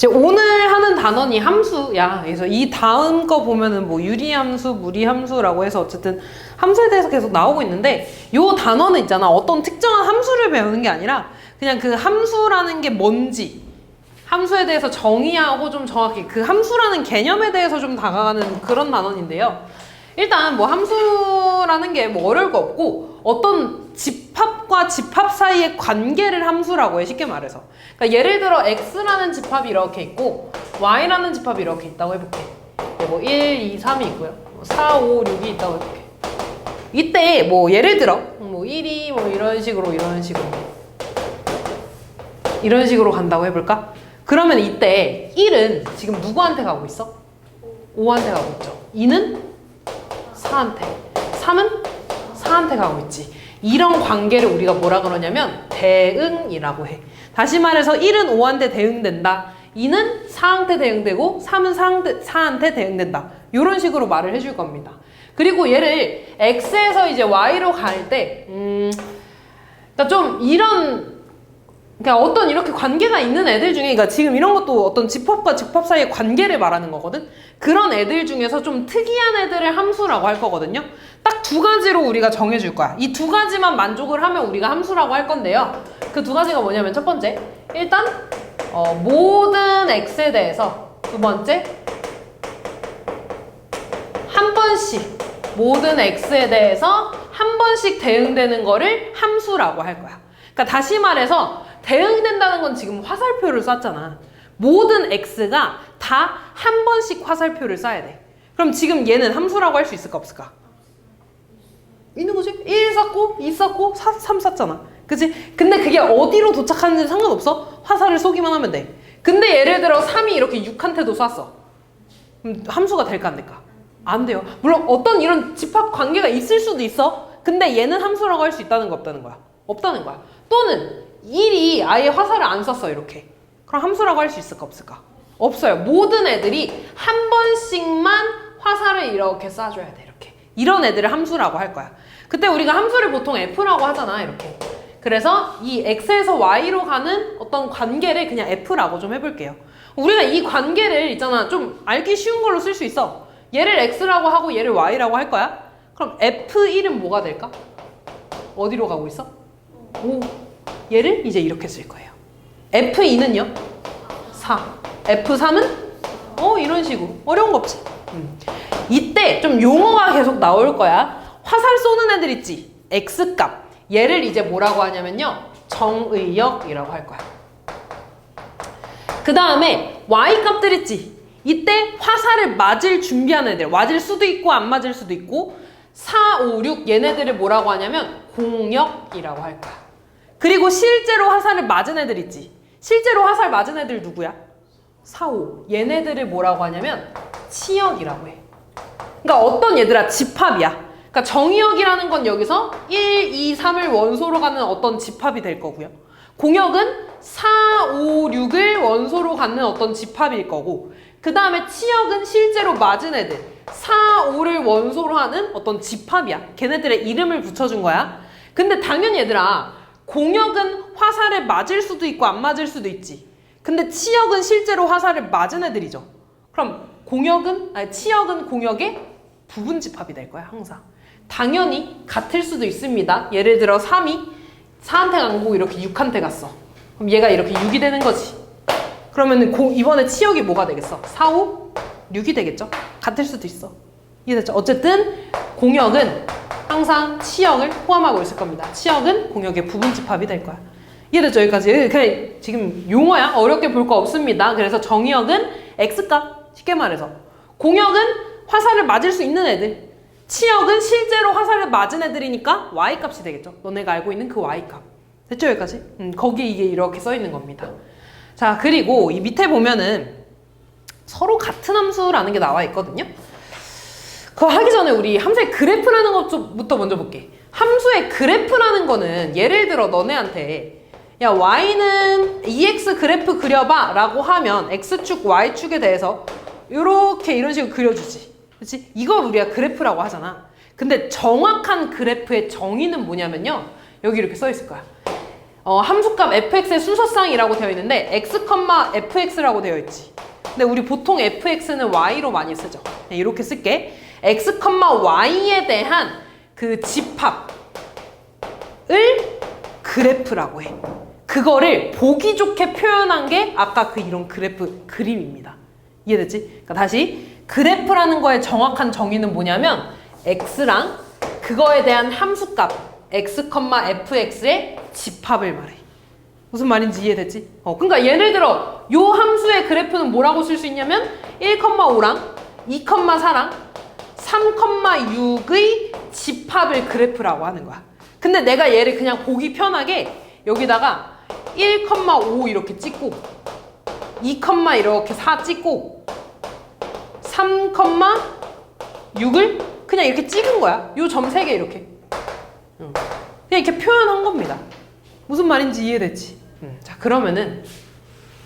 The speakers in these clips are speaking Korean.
이제 오늘 하는 단원이 함수야. 그래서 이 다음 거 보면은 뭐 유리함수, 무리함수라고 해서 어쨌든 함수에 대해서 계속 나오고 있는데 요 단원은 있잖아. 어떤 특정한 함수를 배우는 게 아니라 그냥 그 함수라는 게 뭔지 함수에 대해서 정의하고 좀 정확히 그 함수라는 개념에 대해서 좀 다가가는 그런 단원인데요. 일단 뭐 함수라는 게 뭐 어려울 거 없고 어떤 집합과 집합 사이의 관계를 함수라고 해. 쉽게 말해서. 그러니까 예를 들어 x라는 집합이 이렇게 있고 y라는 집합이 이렇게 있다고 해볼게. 뭐 1, 2, 3이 있고요. 4, 5, 6이 있다고 해볼게. 이때 뭐 예를 들어 뭐 1이 뭐 이런 식으로 간다고 해볼까? 그러면 이때 1은 지금 누구한테 가고 있어? 5한테 가고 있죠. 2는 4한테, 3은 4한테 가고 있지. 이런 관계를 우리가 뭐라 그러냐면 대응이라고 해. 다시 말해서 1은 5한테 대응된다. 2는 4한테 대응되고 3은 4한테 대응된다. 이런 식으로 말을 해줄 겁니다. 그리고 얘를 x에서 이제 y로 갈 때 그러니까 좀 이런 그러니까 어떤 이렇게 관계가 있는 애들 중에 그러니까 지금 이런 것도 어떤 집합과 집합 사이의 관계를 말하는 거거든. 그런 애들 중에서 좀 특이한 애들을 함수라고 할 거거든요. 딱 두 가지로 우리가 정해줄 거야. 이 두 가지만 만족을 하면 우리가 함수라고 할 건데요. 그 두 가지가 뭐냐면 첫 번째, 일단 모든 x에 대해서 두 번째, 한 번씩 모든 x에 대해서 한 번씩 대응되는 거를 함수라고 할 거야. 그러니까 다시 말해서 대응된다는 건 지금 화살표를 쐈잖아. 모든 x가 다 한 번씩 화살표를 쏴야 돼. 그럼 지금 얘는 함수라고 할 수 있을까 없을까? 있는 거지? 1 쐈고 2 쐈고 3 쐈잖아. 그치? 근데 그게 어디로 도착하는지 상관없어. 화살을 쏘기만 하면 돼. 근데 예를 들어 3이 이렇게 6한테도 쐈어. 그럼 함수가 될까 안 될까? 안 돼요. 물론 어떤 이런 집합 관계가 있을 수도 있어. 근데 얘는 함수라고 할 수 있다는 거 없다는 거야. 없다는 거야. 또는 1이 아예 화살을 안 쐈어 이렇게. 그럼 함수라고 할 수 있을까 없을까? 없어요. 모든 애들이 한 번씩만 화살을 이렇게 쏴줘야 돼. 이렇게. 이런 애들을 함수라고 할 거야. 그때 우리가 함수를 보통 f라고 하잖아. 이렇게. 그래서 이 x에서 y로 가는 어떤 관계를 그냥 f라고 좀 해볼게요. 우리가 이 관계를 있잖아. 좀 알기 쉬운 걸로 쓸 수 있어. 얘를 x라고 하고 얘를 y라고 할 거야. 그럼 f1은 뭐가 될까? 어디로 가고 있어? 5. 얘를 이제 이렇게 쓸 거예요. F2는요? 4. F3은? 이런 식으로. 어려운 거 없지? 이때 좀 용어가 계속 나올 거야. 화살 쏘는 애들 있지? X값. 얘를 이제 뭐라고 하냐면요. 정의역이라고 할 거야. 그 다음에 Y값들 있지? 이때 화살을 맞을 준비한 애들. 맞을 수도 있고 안 맞을 수도 있고 4, 5, 6 얘네들을 뭐라고 하냐면 공역이라고 할 거야. 그리고 실제로 화살을 맞은 애들 있지? 실제로 화살 맞은 애들 누구야? 4, 5. 얘네들을 뭐라고 하냐면 치역이라고 해. 그러니까 어떤 얘들아 집합이야. 그러니까 정의역이라는 건 여기서 1, 2, 3을 원소로 가는 어떤 집합이 될 거고요. 공역은 4, 5, 6을 원소로 갖는 어떤 집합일 거고 그 다음에 치역은 실제로 맞은 애들 4, 5를 원소로 하는 어떤 집합이야. 걔네들의 이름을 붙여준 거야. 근데 당연히 얘들아 공역은 화살을 맞을 수도 있고 안 맞을 수도 있지. 근데 치역은 실제로 화살을 맞은 애들이죠. 그럼 치역은 공역의 부분 집합이 될 거야 항상. 당연히 같을 수도 있습니다. 예를 들어 3이 4한테 간 거고 이렇게 6한테 갔어. 그럼 얘가 이렇게 6이 되는 거지. 그러면 이번에 치역이 뭐가 되겠어? 4, 5, 6이 되겠죠? 같을 수도 있어. 이해됐죠? 어쨌든 공역은 항상 치역을 포함하고 있을 겁니다. 치역은 공역의 부분 집합이 될 거야. 이해됐죠? 여기까지. 그냥 지금 용어야. 어렵게 볼 거 없습니다. 그래서 정의역은 X값. 쉽게 말해서. 공역은 화살을 맞을 수 있는 애들. 치역은 실제로 화살을 맞은 애들이니까 Y값이 되겠죠. 너네가 알고 있는 그 Y값. 됐죠? 여기까지? 거기에 이게 이렇게 써 있는 겁니다. 자, 그리고 이 밑에 보면은 서로 같은 함수라는 게 나와 있거든요. 그거 하기 전에 우리 함수의 그래프라는 것부터 먼저 볼게. 함수의 그래프라는 거는 예를 들어 너네한테 야 y는 EX 그래프 그려봐 라고 하면 X축, Y축에 대해서 이런 식으로 그려주지. 그치? 이걸 우리가 그래프라고 하잖아. 근데 정확한 그래프의 정의는 뭐냐면요. 여기 이렇게 써 있을 거야. 함수값 fx의 순서쌍이라고 되어 있는데 x, fx라고 되어 있지. 근데 우리 보통 fx는 y로 많이 쓰죠. 이렇게 쓸게. x, y에 대한 그 집합을 그래프라고 해. 그거를 보기 좋게 표현한 게 아까 그 이런 그래프 그림입니다. 이해됐지? 그러니까 다시 그래프라는 거의 정확한 정의는 뭐냐면 x랑 그거에 대한 함수값 x, fx의 집합을 말해. 무슨 말인지 이해됐지? 그러니까 예를 들어 요 함수의 그래프는 뭐라고 쓸 수 있냐면 1,5랑 2,4랑 3,6의 집합을 그래프라고 하는 거야. 근데 내가 얘를 그냥 보기 편하게 여기다가 1,5 이렇게 찍고 2, 이렇게 4 찍고 3,6을 그냥 이렇게 찍은 거야. 요 점 3개 이렇게. 그냥 이렇게 표현한 겁니다. 무슨 말인지 이해됐지? 자, 그러면은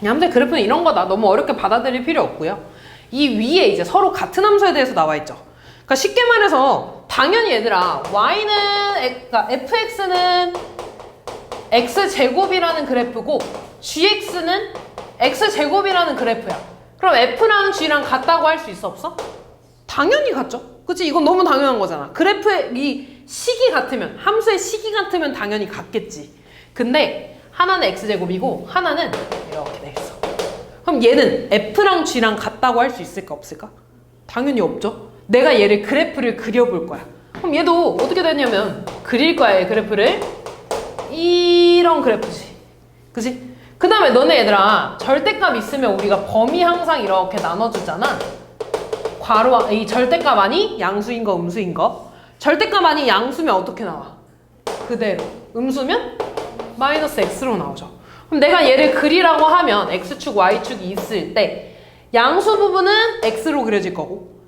함수의 그래프는 이런 거다. 너무 어렵게 받아들일 필요 없고요. 이 위에 이제 서로 같은 함수에 대해서 나와 있죠. 그러니까 쉽게 말해서 당연히 얘들아 그러니까 fx는 x제곱이라는 그래프고 gx는 x제곱이라는 그래프야. 그럼 f랑 g랑 같다고 할 수 있어 없어? 당연히 같죠. 그치? 이건 너무 당연한 거잖아. 그래프의 이 식이 같으면 함수의 식이 같으면 당연히 같겠지. 근데 하나는 x제곱이고 하나는 이렇게 돼 있어. 그럼 얘는 f랑 g랑 같다고 할 수 있을까 없을까? 당연히 없죠. 내가 얘를 그래프를 그려볼 거야. 그럼 얘도 어떻게 되냐면 그릴 거야. 얘 그래프를 이런 그래프지. 그치? 그 다음에 너네 얘들아 절대값 있으면 우리가 범위 항상 이렇게 나눠주잖아. 괄호 이 절대값 아니 양수인 거 음수인 거. 절대값 아니 양수면 어떻게 나와? 그대로. 음수면 마이너스 x로 나오죠. 그럼 내가 얘를 그리라고 하면 x축, y축이 있을 때 양수 부분은 x로 그려질 거고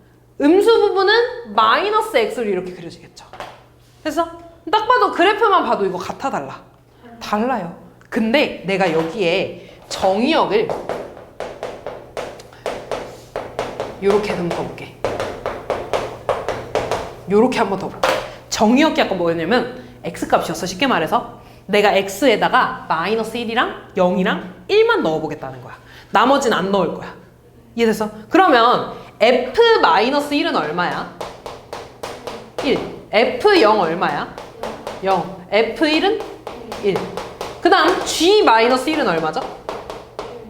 음수 부분은 마이너스 x로 이렇게 그려지겠죠. 그래서 딱 봐도 그래프만 봐도 이거 같아 달라? 달라요. 근데 내가 여기에 정의역을 요렇게 좀 더 볼게. 요렇게 한번 더 볼게. 정의역이 아까 뭐였냐면 x값이었어. 쉽게 말해서 내가 x에다가 마이너스 1이랑 0이랑 1만 넣어보겠다는 거야. 나머지는 안 넣을 거야. 이해됐어? 그러면 f-1은 얼마야? 1. f0 얼마야? 0. f1은 1. 그 다음 g-1은 얼마죠?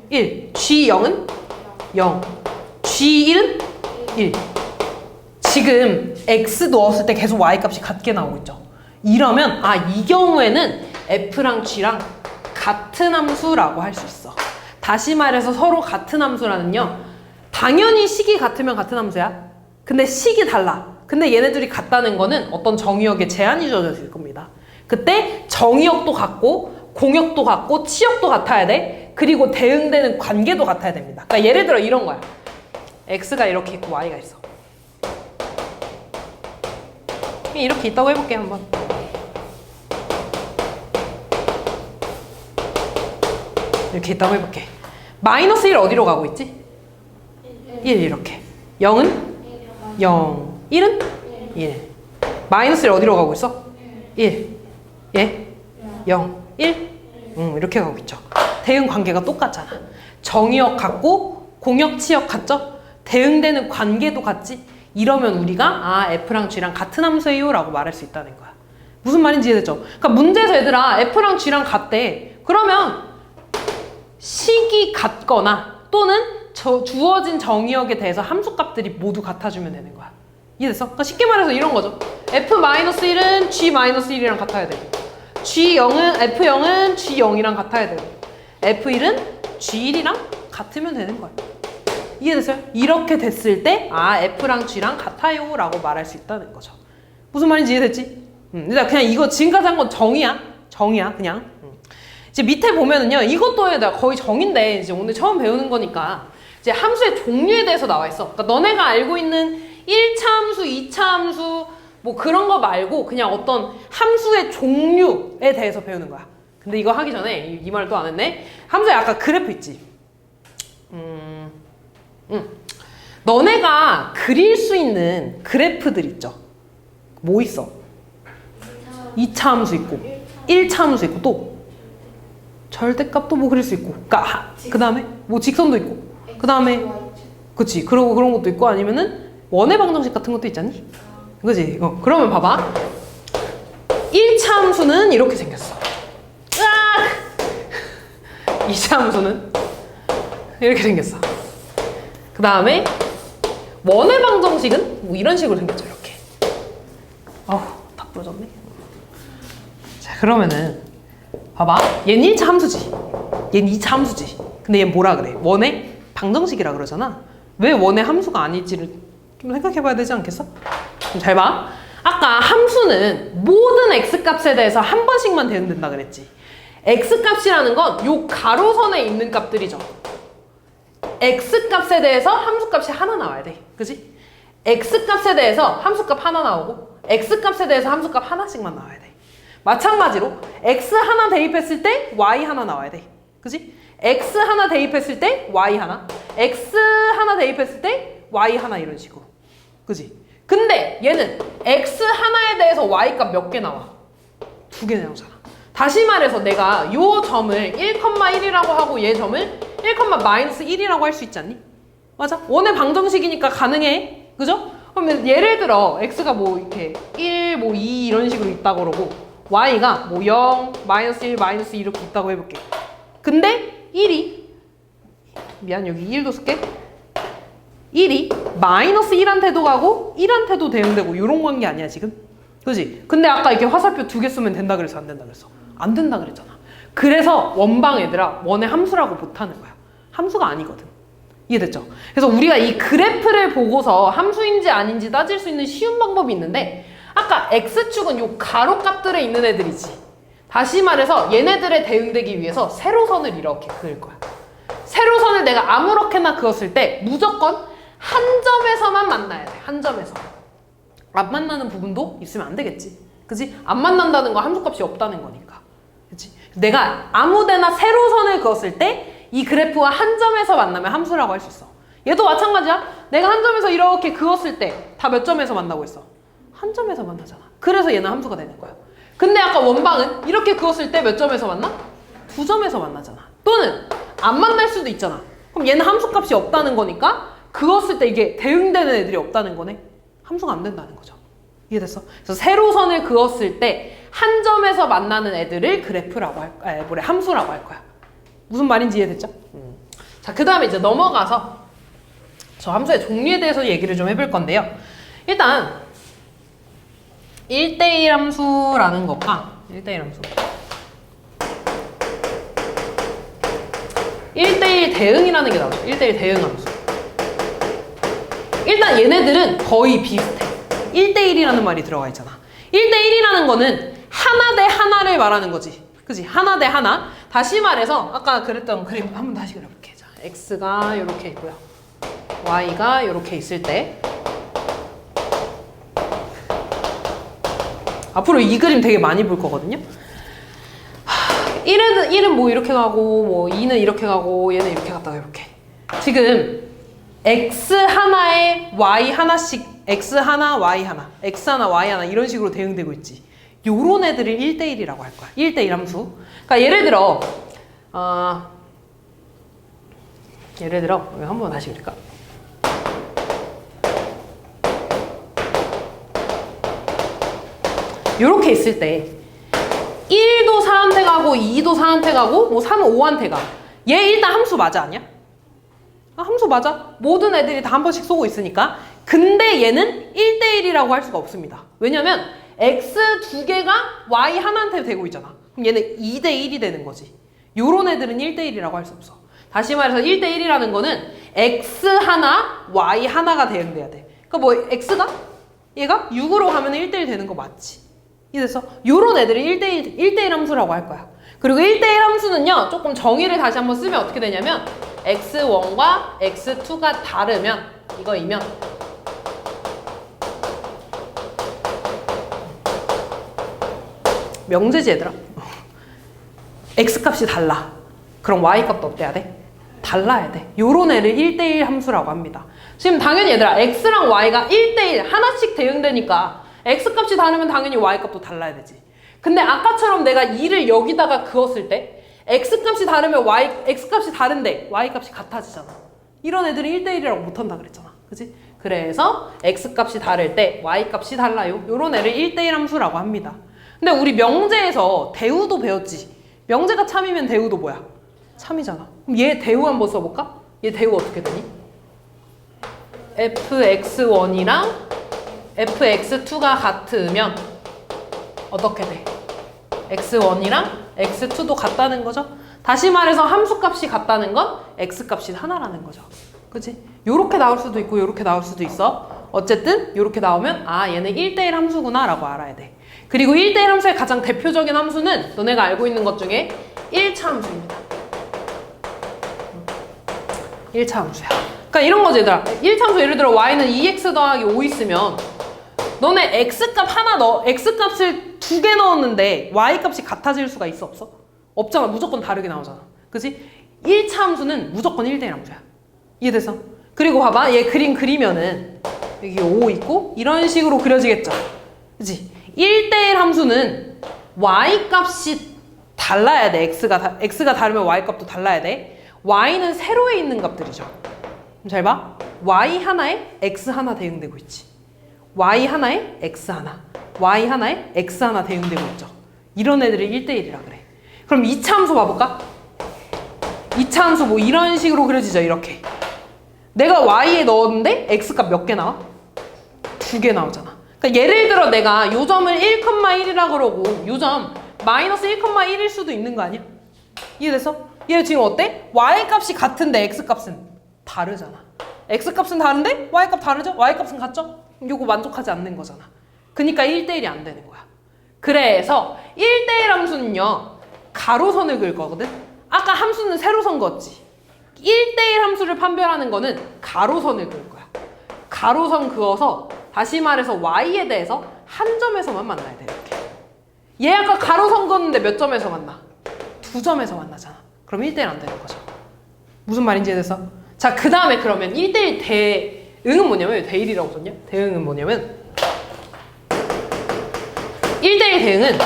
1. g0은 0. g1은 1. 지금 x 넣었을 때 계속 y값이 같게 나오고 있죠. 이러면 이 경우에는 f랑 g랑 같은 함수라고 할 수 있어. 다시 말해서 서로 같은 함수라는요. 당연히 식이 같으면 같은 함수야. 근데 식이 달라. 근데 얘네들이 같다는 거는 어떤 정의역에 제한이 주어져 있을 겁니다. 그때 정의역도 같고 공역도 같고 치역도 같아야 돼. 그리고 대응되는 관계도 같아야 됩니다. 그러니까 예를 들어 이런 거야. x가 이렇게 있고 y가 있어. 이렇게 있다고 해볼게 한번. 이렇게 있다고 해볼게. 마이너스 1 어디로 가고 있지? 1 이렇게. 0은? 0. 1은? 1. 마이너스 1 어디로 가고 있어? 1. 예? 0. 1? 이렇게 가고 있죠. 대응 관계가 똑같잖아. 정의역 같고 공역 치역 같죠? 대응되는 관계도 같지? 이러면 우리가 f랑 g랑 같은 함수예요 라고 말할 수 있다는 거야. 무슨 말인지 이해됐죠? 그러니까 문제에서 얘들아 f랑 g랑 같대. 그러면 식이 같거나 또는 주어진 정의역에 대해서 함수값들이 모두 같아주면 되는 거야. 이해됐어? 그러니까 쉽게 말해서 이런 거죠. f-1은 g-1이랑 같아야 되고 f0은 g0이랑 같아야 되고 f1은 g1이랑 같으면 되는 거야. 이해됐어요? 이렇게 됐을 때 f랑 g랑 같아요 라고 말할 수 있다는 거죠. 무슨 말인지 이해됐지? 일단 그냥 이거 지금까지 한 건 정의야 그냥. 이제 밑에 보면은요, 이것도 내가 거의 정인데 이제 오늘 처음 배우는 거니까 이제 함수의 종류에 대해서 나와 있어. 그러니까 너네가 알고 있는 1차 함수, 2차 함수 뭐 그런 거 말고 그냥 어떤 함수의 종류에 대해서 배우는 거야. 근데 이거 하기 전에 이 말을 또 안 했네. 함수에 아까 그래프 있지. 너네가 그릴 수 있는 그래프들 있죠. 뭐 있어? 2차 함수 있고 1차 함수 있고 또 절대값도 뭐 그릴 수 있고, 그 다음에 뭐 직선도 있고, 그 다음에 그치, 그러고 그런 것도 있고, 아니면은 원의 방정식 같은 것도 있잖니? 그지? 그러면 봐봐. 1차 함수는 이렇게 생겼어. 으악! 2차 함수는 이렇게 생겼어. 그 다음에 원의 방정식은 뭐 이런 식으로 생겼죠. 이렇게. 어우, 다 부러졌네. 자, 그러면은 봐봐. 얘는 1차 함수지. 얘는 2차 함수지. 근데 얘 뭐라 그래? 원의 방정식이라 그러잖아. 왜 원의 함수가 아닐지를 좀 생각해봐야 되지 않겠어? 그럼 잘 봐. 아까 함수는 모든 x값에 대해서 한 번씩만 대응된다 그랬지. x값이라는 건 요 가로선에 있는 값들이죠. x값에 대해서 함수값이 하나 나와야 돼. 그치? x값에 대해서 함수값 하나 나오고 x값에 대해서 함수값 하나씩만 나와야 돼. 마찬가지로 x 하나 대입했을 때 y 하나 나와야 돼. 그치? x 하나 대입했을 때 y 하나, x 하나 대입했을 때 y 하나 이런 식으로. 그치? 근데 얘는 x 하나에 대해서 y 값 몇 개 나와? 2개 나오잖아. 다시 말해서 내가 요 점을 1,1이라고 하고 얘 점을 1,-1이라고 할 수 있지 않니? 맞아? 원의 방정식이니까 가능해. 그죠? 그러면 예를 들어 x가 뭐 이렇게 1, 뭐 2 이런 식으로 있다고 그러고 y가 뭐 0, -1, -2 이렇게 있다고 해볼게. 근데 1이 미안 여기 1도 쓸게. 1이 -1한테도 가고 1한테도 대응되고 이런 관계 아니야 지금? 그지? 근데 아까 이렇게 화살표 2개 쓰면 된다 그랬어 안 된다 그랬어? 안 된다 그랬잖아. 그래서 원방 얘들아 원의 함수라고 못하는 거야. 함수가 아니거든. 이해됐죠? 그래서 우리가 이 그래프를 보고서 함수인지 아닌지 따질 수 있는 쉬운 방법이 있는데 아까 x축은 요 가로값들에 있는 애들이지. 다시 말해서 얘네들에 대응되기 위해서 세로선을 이렇게 그을 거야. 세로선을 내가 아무렇게나 그었을 때 무조건 한 점에서만 만나야 돼. 한 점에서. 안 만나는 부분도 있으면 안 되겠지. 그치? 안 만난다는 거 함수값이 없다는 거니까. 그치? 내가 아무데나 세로선을 그었을 때 이 그래프와 한 점에서 만나면 함수라고 할 수 있어. 얘도 마찬가지야. 내가 한 점에서 이렇게 그었을 때 다 몇 점에서 만나고 있어? 한 점에서 만나잖아. 그래서 얘는 함수가 되는 거야. 근데 아까 원방은 이렇게 그었을 때 몇 점에서 만나? 2점에서 만나잖아. 또는 안 만날 수도 있잖아. 그럼 얘는 함수값이 없다는 거니까 그었을 때 이게 대응되는 애들이 없다는 거네. 함수가 안 된다는 거죠. 이해됐어? 그래서 세로선을 그었을 때 한 점에서 만나는 애들을 그래프라고 함수라고 할 거야. 무슨 말인지 이해됐죠? 자, 그 다음에 이제 넘어가서 저 함수의 종류에 대해서 얘기를 좀 해볼 건데요. 일단 1대1 함수라는 것과 1대1 함수 1대1 대응이라는 게 나오죠. 1대1 대응 함수. 일단 얘네들은 거의 비슷해. 1대1이라는 말이 들어가 있잖아. 1대1이라는 거는 하나 대 하나를 말하는 거지. 그치? 하나 대 하나. 다시 말해서 아까 그랬던 그림 한번 다시 그려볼게. 자, x가 이렇게 있고요. y가 이렇게 있을 때 앞으로 이 그림 되게 많이 볼 거거든요. 1은 뭐 이렇게 가고 뭐 2는 이렇게 가고 얘는 이렇게 갔다가 이렇게. 지금 x 하나에 y 하나씩 x 하나 y 하나 x 하나 y 하나 이런 식으로 대응되고 있지. 요런 애들을 1대1이라고 할 거야. 1대1 함수. 그러니까 예를 들어 한번 다시 그릴까? 요렇게 있을 때 1도 4한테 가고 2도 4한테 가고 뭐 3은 5한테 가. 얘 일단 함수 맞아 아니야? 함수 맞아. 모든 애들이 다 한 번씩 쏘고 있으니까. 근데 얘는 1대1이라고 할 수가 없습니다. 왜냐면 x 두 개가 y 하나한테 되고 있잖아. 그럼 얘는 2대1이 되는 거지. 요런 애들은 1대1이라고 할 수 없어. 다시 말해서 1대1이라는 거는 x 하나, y 하나가 대응돼야 돼. 그러니까 뭐 x가? 얘가 6으로 가면 1대1 되는 거 맞지? 이래서 요런 애들을 1대1 함수라고 할 거야. 그리고 1대1 함수는요. 조금 정의를 다시 한번 쓰면 어떻게 되냐면 x1과 x2가 다르면 이거이면 명제지 얘들아. x값이 달라. 그럼 y값도 어때야 돼? 달라야 돼. 요런 애를 1대1 함수라고 합니다. 지금 당연히 얘들아 x랑 y가 1대1 하나씩 대응되니까 x값이 다르면 당연히 y값도 달라야 되지. 근데 아까처럼 내가 2를 여기다가 그었을 때 x값이 다르면 x값이 다른데 y값이 같아지잖아. 이런 애들은 1대1이라고 못한다 그랬잖아. 그치? 그래서 x값이 다를 때 y값이 달라요. 요런 애를 1대1 함수라고 합니다. 근데 우리 명제에서 대우도 배웠지. 명제가 참이면 대우도 뭐야? 참이잖아. 그럼 얘 대우 한번 써볼까? 얘 대우 어떻게 되니? fx1이랑 fx2가 같으면 어떻게 돼? x1이랑 x2도 같다는 거죠. 다시 말해서 함수값이 같다는 건 x값이 하나라는 거죠. 그치? 요렇게 나올 수도 있고 요렇게 나올 수도 있어. 어쨌든 요렇게 나오면 아 얘는 1대1 함수구나 라고 알아야 돼. 그리고 1대1 함수의 가장 대표적인 함수는 너네가 알고 있는 것 중에 1차 함수입니다. 1차 함수야. 그러니까 이런 거지 얘들아. 1차 함수 예를 들어 y는 2x 더하기 5 있으면 너네 x값을 2개 넣었는데 y값이 같아질 수가 있어 없어? 없잖아. 무조건 다르게 나오잖아. 그치? 1차 함수는 무조건 1대1 함수야. 이해됐어? 그리고 봐봐. 얘 그림 그리면은 여기 5 있고 이런 식으로 그려지겠죠? 그치? 1대1 함수는 y값이 달라야 돼. x가 다르면 y값도 달라야 돼. y는 세로에 있는 값들이죠. 그럼 잘 봐. y 하나에 x 하나 대응되고 있지. y 하나에 x 하나, y 하나에 x 하나 대응되고 있죠. 이런 애들을 1대1이라 그래. 그럼 2차 함수 봐볼까? 2차 함수 뭐 이런 식으로 그려지죠. 이렇게. 내가 y에 넣었는데 x값 몇 개 나와? 2개 나오잖아. 그러니까 예를 들어 내가 요 점을 1,1이라 그러고 요 점 마이너스 1,1일 수도 있는 거 아니야? 이해됐어? 얘 지금 어때? y값이 같은데 x값은 다르잖아. x값은 다른데 y값 다르죠? y값은 같죠? 요거 만족하지 않는 거잖아. 그러니까 1대1이 안 되는 거야. 그래서 1대1 함수는요 가로선을 그을 거거든. 아까 함수는 세로선 그었지. 1대1 함수를 판별하는 거는 가로선을 그을 거야. 가로선 그어서 다시 말해서 y에 대해서 한 점에서만 만나야 돼. 이렇게. 얘 아까 가로선 그었는데 몇 점에서 만나? 2점에서 만나잖아. 그럼 1대1 안 되는 거죠. 무슨 말인지 이해됐어? 자, 그 다음에 그러면 1대1 대응은 뭐냐면 왜 대1이라고 썼냐? 대응은 뭐냐면 1대1 대응은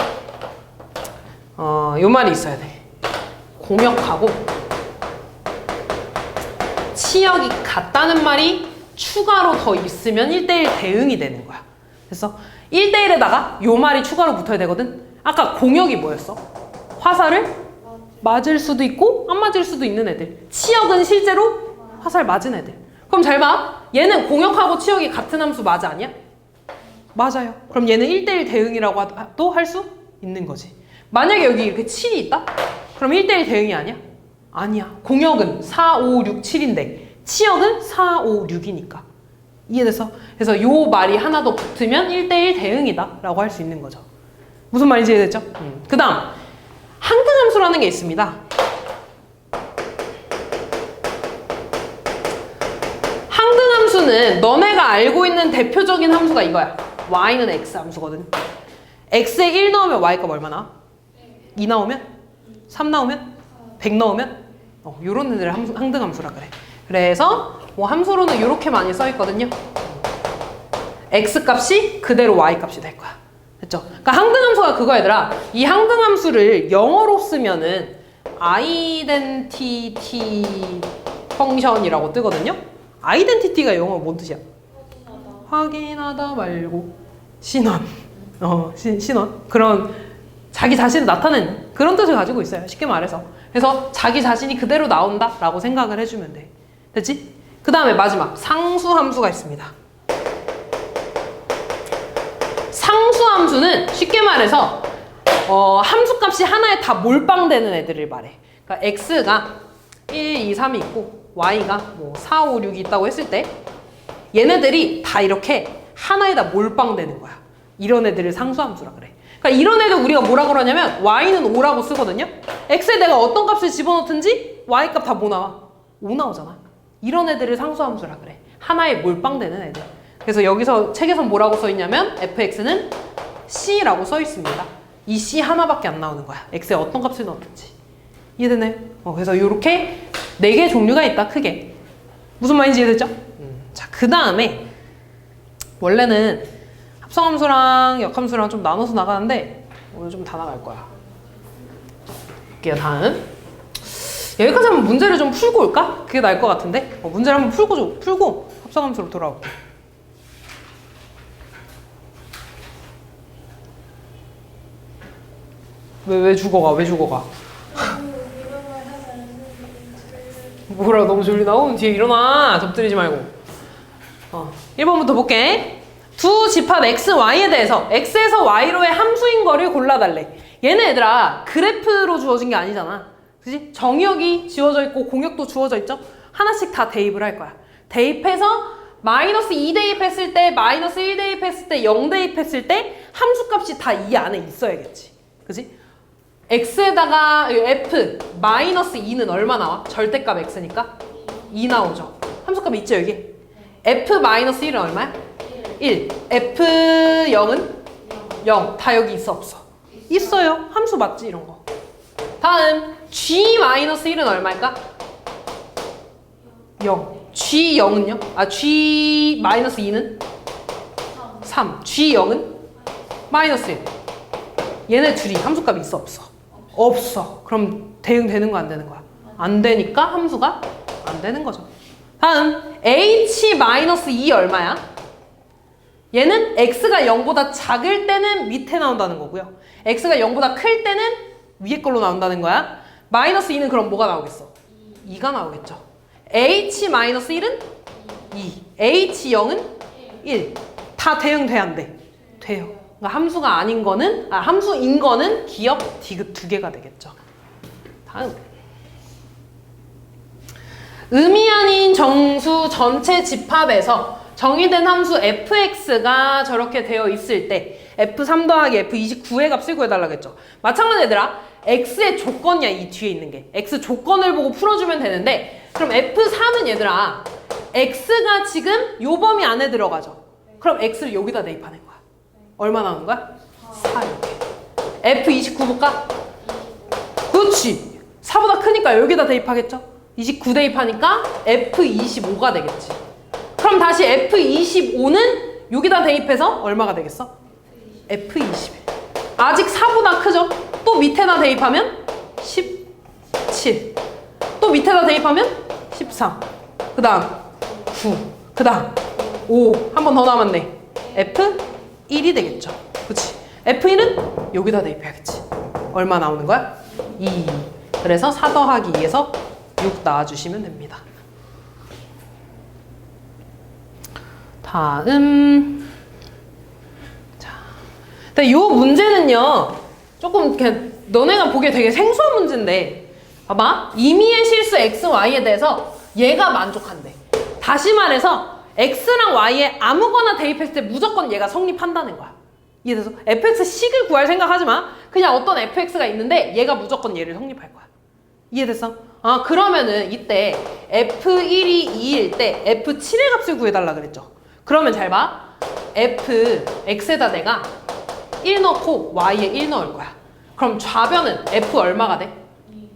요 말이 있어야 돼. 공역하고 치역이 같다는 말이 추가로 더 있으면 1대1 대응이 되는 거야. 그래서 1대1에다가 요 말이 추가로 붙어야 되거든. 아까 공역이 뭐였어? 화살을 맞을 수도 있고 안 맞을 수도 있는 애들. 치역은 실제로 화살 맞은 애들. 그럼 잘 봐. 얘는 공역하고 치역이 같은 함수 맞아 아니야? 맞아요. 그럼 얘는 1대1 대응이라고 또 할 수 있는 거지. 만약에 여기 이렇게 7이 있다? 그럼 1대1 대응이 아니야? 아니야. 공역은 4, 5, 6, 7인데 치역은 4, 5, 6이니까. 이해됐어? 그래서 요 말이 하나 더 붙으면 1대1 대응이다 라고 할 수 있는 거죠. 무슨 말인지 이해됐죠? 그 다음 항등함수라는 게 있습니다. 항등함수는 너네가 알고 있는 대표적인 함수가 이거야. y는 x 함수거든. x에 1 넣으면 y값 얼마 나와? 2 나오면? 3 나오면? 100 넣으면? 요런 애들을 항등함수라 그래. 그래서 뭐 함수로는 이렇게 많이 써 있거든요. x값이 그대로 y값이 될 거야. 됐죠? 그러니까 항등함수가 그거 얘들아. 이 항등함수를 영어로 쓰면은 identity 펑션이라고 뜨거든요. identity가 영어로 뭔 뜻이야? 확인하다 말고 신원. 신원. 그런 자기 자신을 나타내는 그런 뜻을 가지고 있어요. 쉽게 말해서. 그래서 자기 자신이 그대로 나온다라고 생각을 해주면 돼. 됐지? 그 다음에 마지막 상수함수가 있습니다. 상수함수는 쉽게 말해서 함수값이 하나에 다 몰빵되는 애들을 말해. 그러니까 x가 1, 2, 3이 있고 y가 뭐 4, 5, 6이 있다고 했을 때 얘네들이 다 이렇게 하나에다 몰빵되는 거야. 이런 애들을 상수함수라 그래. 그러니까 이런 애들 우리가 뭐라 그러냐면 y는 5라고 쓰거든요. x에 내가 어떤 값을 집어넣든지 y값 다 뭐 나와? 5 나오잖아. 이런 애들을 상수함수라 그래. 하나에 몰빵되는 애들. 그래서 여기서 책에선 뭐라고 써 있냐면 fx는 c라고 써 있습니다. 이 c 하나밖에 안 나오는 거야. x에 어떤 값을 넣든지. 이해되나요? 그래서 이렇게 4개 종류가 있다. 크게. 무슨 말인지 이해됐죠? 자, 그 다음에 원래는 합성함수랑 역함수랑 좀 나눠서 나가는데 오늘 좀 다 나갈 거야. 볼게요. 다음. 여기까지 한번 문제를 좀 풀고 올까? 그게 나을 것 같은데? 문제를 한번 풀고 합성함수로 돌아올게. 왜 죽어가? 뭐라 너무 졸리나? 뒤에 일어나. 접들이지 말고. 1번부터 볼게. 두 집합 x, y에 대해서 x에서 y로의 함수인 거를 골라달래. 얘네 얘들아 그래프로 주어진 게 아니잖아. 그치? 정의역이 지워져 있고 공역도 주어져 있죠? 하나씩 다 대입을 할 거야. 대입해서 마이너스 2 대입했을 때, 마이너스 1 대입했을 때, 0 대입했을 때 함수값이 다 이 안에 있어야겠지. 그치? x에다가 f 마이너스 2는 얼마 나와? 절대값 x니까 2 나오죠. 함수값 있죠 여기? f 마이너스 1은 얼마야? 1. f 0은? 0. 다 여기 있어 없어? 있어요. 함수 맞지 이런 거. 다음 g 마이너스 1은 얼마일까? 0. g 0은요? g 마이너스 2는? 3. g 0은? 마이너스 1. 얘네 둘이 함수값이 있어 없어? 없어. 그럼 대응되는 거 안 되는 거야? 안 되니까 함수가 안 되는 거죠. 다음 h-2 얼마야? 얘는 x가 0보다 작을 때는 밑에 나온다는 거고요. x가 0보다 클 때는 위에 걸로 나온다는 거야. 마이너스 2는 그럼 뭐가 나오겠어? 2가 나오겠죠. h-1은 2, h0은 1. 다 대응돼 안 돼? 돼요. 그러니까 함수가 아닌 거는, 함수인 거는 기억, 디귿 두 개가 되겠죠. 다음. 의미 아닌 정수 전체 집합에서 정의된 함수 fx가 저렇게 되어 있을 때 f3 더하기 f29의 값을 구해달라겠죠. 마찬가지 얘들아 x의 조건이야 이 뒤에 있는 게. x 조건을 보고 풀어주면 되는데 그럼 f3은 얘들아 x가 지금 요 범위 안에 들어가죠. 그럼 x를 여기다 대입하는 거야. 얼마 나오는 거야? 4 이렇게. f29 볼까? 그렇지. 4보다 크니까 여기다 대입하겠죠. 29 대입하니까 f25가 되겠지. 그럼 다시 f25는 여기다 대입해서 얼마가 되겠어? f21. 아직 4보다 크죠? 또 밑에다 대입하면 17. 또 밑에다 대입하면 13. 그 다음 9. 그 다음 5. 한 번 더 남았네. f1이 되겠죠. 그치? f1은 여기다 대입해야겠지. 얼마 나오는 거야? 2. 그래서 4 더하기 2에서 6 나와주시면 됩니다. 다음. 자. 근데 이 문제는요, 조금 그냥 너네가 보기에 되게 생소한 문제인데, 봐봐. 임의의 실수 x, y에 대해서 얘가 만족한대. 다시 말해서 x랑 y에 아무거나 대입했을 때 무조건 얘가 성립한다는 거야. 이해돼서? fx식을 구할 생각하지 마. 그냥 어떤 fx가 있는데 얘가 무조건 얘를 성립할 거야. 이해됐어? 그러면은 이때 f1이 2일 때 f7의 값을 구해달라 그랬죠. 그러면 잘 봐. x에다 내가 1 넣고 y에 1 넣을 거야. 그럼 좌변은 f 얼마가 돼?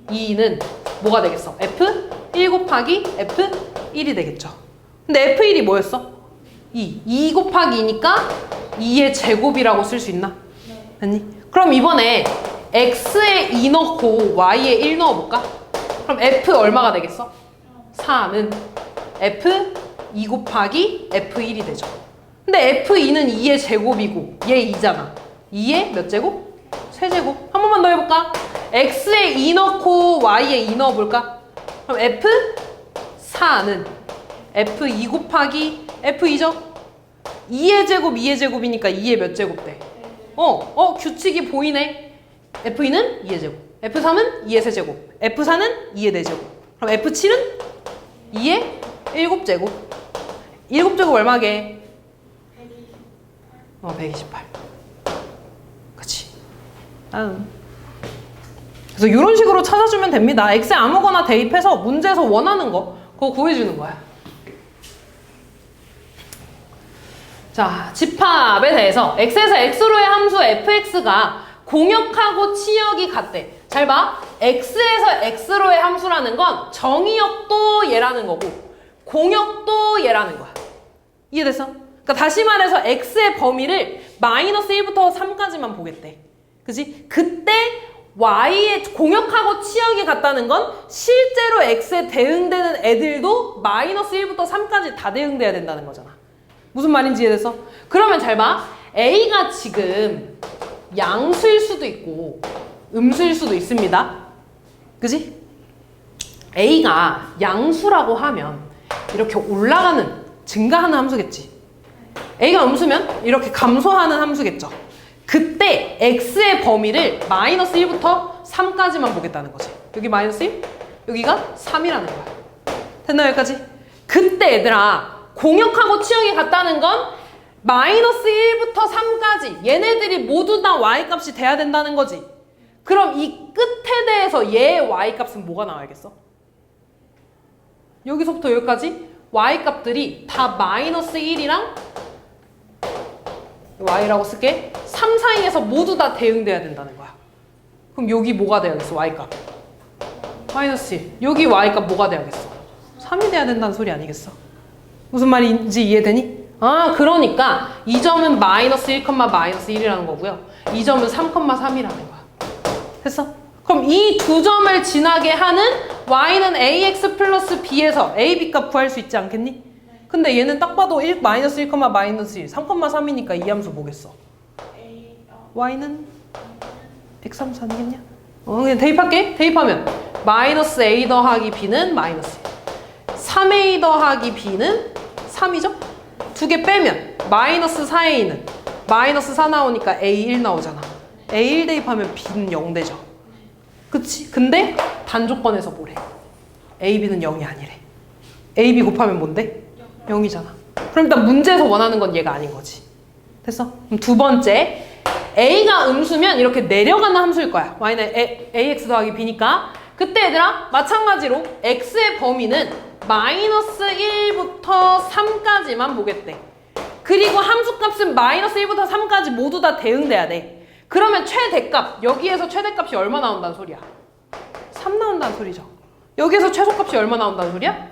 2는 뭐가 되겠어? f1 곱하기 f1이 되겠죠. 근데 f1이 뭐였어? 2 곱하기 2니까 2의 제곱이라고 쓸 수 있나? 됐니? 그럼 이번에 x에 2 넣고 y에 1 넣어볼까? 그럼 f 얼마가 되겠어? 4는 f2 곱하기 f1이 되죠. 근데 f2는 2의 제곱이고 얘 2잖아. 2의 몇 제곱? 세제곱. 한 번만 더 해볼까? x에 2 넣고 y에 2 넣어볼까? 그럼 f4는 f2 곱하기 f2죠? 2의 제곱, 2의 제곱이니까 2의 몇 제곱 돼? 규칙이 보이네. f2는 2의 제곱, f3은 2의 세제곱, f4는 2의 4제곱. 그럼 f7은 2의 7제곱. 7제곱 얼마게? 128. 그치. 다음. 그래서 이런 식으로 찾아주면 됩니다. x에 아무거나 대입해서 문제에서 원하는 거 그거 구해주는 거야. 자, 집합에 대해서 x에서 x로의 함수 fx가 공역하고 치역이 같대. 잘 봐. x에서 x로의 함수라는 건 정의역도 얘라는 거고 공역도 얘라는 거야. 이해됐어? 그러니까 다시 말해서 x의 범위를 마이너스 1부터 3까지만 보겠대. 그치? 그때 y의 공역하고 치역이 같다는 건 실제로 x에 대응되는 애들도 마이너스 1부터 3까지 다 대응돼야 된다는 거잖아. 무슨 말인지 이해됐어? 그러면 잘 봐. a가 지금 양수일 수도 있고 음수일 수도 있습니다. 그지? a가 양수라고 하면 이렇게 올라가는, 증가하는 함수겠지. a가 음수면 이렇게 감소하는 함수겠죠. 그때 x의 범위를 마이너스 1부터 3까지만 보겠다는 거지. 여기 마이너스 1, 여기가 3이라는 거야. 됐나 여기까지? 그때 얘들아, 공역하고 치역이 같다는 건 마이너스 1부터 3까지 얘네들이 모두 다 y값이 돼야 된다는 거지. 그럼 이 끝에 대해서 얘의 y값은 뭐가 나와야겠어? 여기서부터 여기까지 y값들이 다 마이너스 1이랑 y라고 쓸게. 3 사이에서 모두 다 대응돼야 된다는 거야. 그럼 여기 뭐가 돼야겠어? y값 마이너스 1. 여기 y값 뭐가 돼야겠어? 3이 돼야 된다는 소리 아니겠어? 무슨 말인지 이해되니? 아, 그러니까 이 점은 마이너스 1, 마이너스 1이라는 거고요. 이 점은 3, 3이라는 거야. 됐어? 그럼 이 두 점을 지나게 하는 y는 ax 플러스 b에서 a, b 값 구할 수 있지 않겠니? 근데 얘는 딱 봐도 1, 마이너스 1, 마이너스 1, 3, 3이니까 이 함수 뭐겠어? y는 134 아니겠냐? 그냥 대입할게. 대입하면 마이너스 a 더하기 b는 마이너스 1, 3a 더하기 b는 3이죠? 두 개 빼면 마이너스 4a는 마이너스 4 나오니까 a1 나오잖아. a1 대입하면 b는 0 되죠. 그치? 근데 단조건에서 뭐래? a, b는 0이 아니래. a, b 곱하면 뭔데? 0이잖아. 그럼 일단 문제에서 원하는 건 얘가 아닌 거지. 됐어? 그럼 두 번째, a가 음수면 이렇게 내려가는 함수일 거야. y는 ax 더하기 b니까. 그때 얘들아, 마찬가지로 x의 범위는 마이너스 1부터 3까지만 보겠대. 그리고 함수값은 마이너스 1부터 3까지 모두 다 대응돼야 돼. 그러면 최대값, 여기에서 최대값이 얼마 나온다는 소리야? 3 나온다는 소리죠. 여기에서 최소값이 얼마 나온다는 소리야?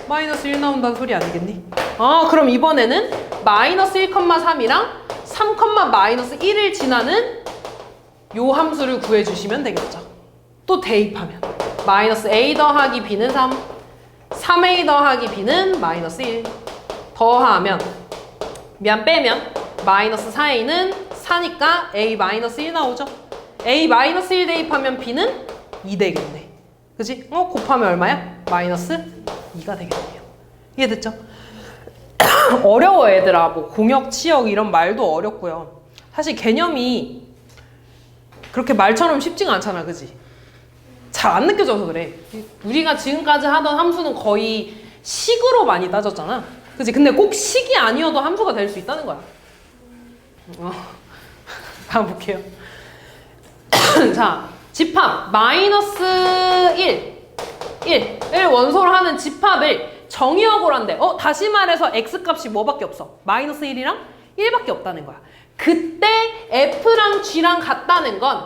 마이너스 1 나온다는 소리 아니겠니? 아, 그럼 이번에는 마이너스 1,3이랑 3, 마이너스 1을 지나는 요 함수를 구해주시면 되겠죠. 또 대입하면 마이너스 a 더하기 b는 3, 3a 더하기 b는 마이너스 1 더하면 빼면 마이너스 4a는 4니까 a 마이너스 1 나오죠. a 마이너스 1 대입하면 b는 2 되겠네. 그치? 곱하면 얼마야? 마이너스 2가 되겠네요. 이해됐죠? 어려워 얘들아. 뭐 공역, 치역 이런 말도 어렵고요. 사실 개념이 그렇게 말처럼 쉽지가 않잖아. 그치? 잘 안 느껴져서 그래. 우리가 지금까지 하던 함수는 거의 식으로 많이 따졌잖아. 그치? 근데 꼭 식이 아니어도 함수가 될 수 있다는 거야. 다음 볼게요. 자, 집합 마이너스 1을 원소로 하는 집합을 정의역으로 한대. 다시 말해서 x값이 뭐밖에 없어? 마이너스 1이랑 1밖에 없다는 거야. 그때 f랑 g랑 같다는 건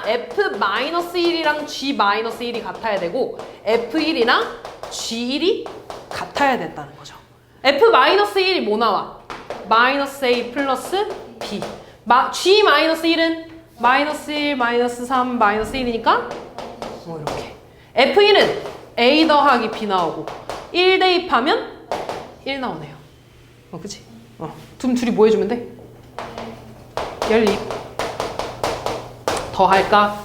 f-1이랑 g-1이 같아야 되고 f1이랑 g1이 같아야 된다는 거죠. f-1이 뭐 나와? 마이너스 a 플러스 b. g-1은 마이너스 1, 마이너스 3, 마이너스 1이니까 뭐 이렇게. f1은 a 더하기 b 나오고 1 대입하면 1 나오네요. 그치? 둘이 뭐 해주면 돼? 연립 더할까?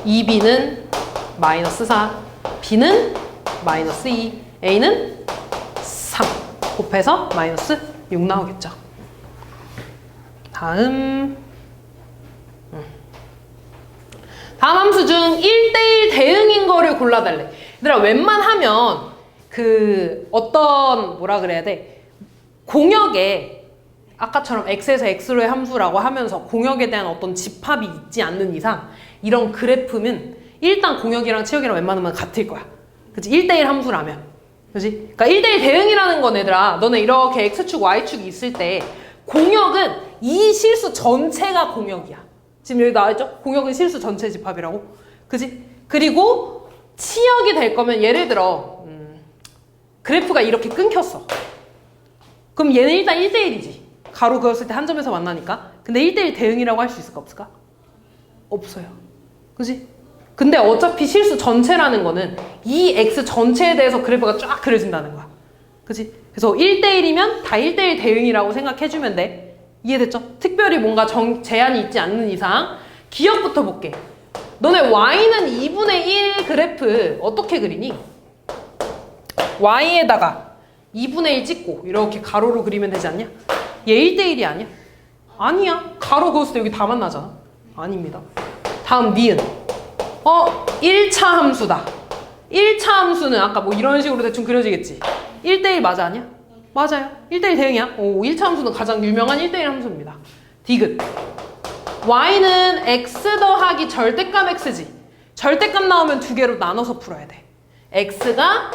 2b는 마이너스 4, b는 마이너스 2, a는 3 곱해서 마이너스 6 나오겠죠. 다음 함수 중 1대1 대응인 거를 골라달래. 얘들아, 웬만하면 뭐라 그래야 돼? 공역에 아까처럼 x에서 x로의 함수라고 하면서 공역에 대한 어떤 집합이 있지 않는 이상 이런 그래프는 일단 공역이랑 치역이랑 웬만하면 같을 거야. 그치? 1대1 함수라면. 그치? 그러니까 1대1 대응이라는 건 얘들아, 너네 이렇게 x축, y축이 있을 때 공역은 이 실수 전체가 공역이야. 지금 여기 나와있죠? 공역은 실수 전체 집합이라고. 그치? 그리고 치역이 될 거면 예를 들어 그래프가 이렇게 끊겼어. 그럼 얘는 일단 1대1이지. 가로 그었을 때 한 점에서 만나니까. 근데 1대1 대응이라고 할 수 있을까 없을까? 없어요. 그지? 근데 어차피 실수 전체라는 거는 이 x 전체에 대해서 그래프가 쫙 그려진다는 거야. 그지? 그래서 1대1이면 다 1대1 대응이라고 생각해주면 돼. 이해됐죠? 특별히 뭔가 제한이 있지 않는 이상 기억부터 볼게. 너네 y는 2분의 1 그래프 어떻게 그리니? y에다가 2분의 1 찍고 이렇게 가로로 그리면 되지 않냐? 얘 1대1이 아니야? 아니야. 가로 그었을 때 여기 다 만나잖아. 아닙니다. 다음 니은. 1차 함수다. 1차 함수는 아까 뭐 이런 식으로 대충 그려지겠지. 1대1 맞아 아니야? 맞아요. 1대1 대응이야. 1차 함수는 가장 유명한 1대1 함수입니다. 디귿. y는 x 더하기 절대값 x지. 절대값 나오면 두 개로 나눠서 풀어야 돼. x가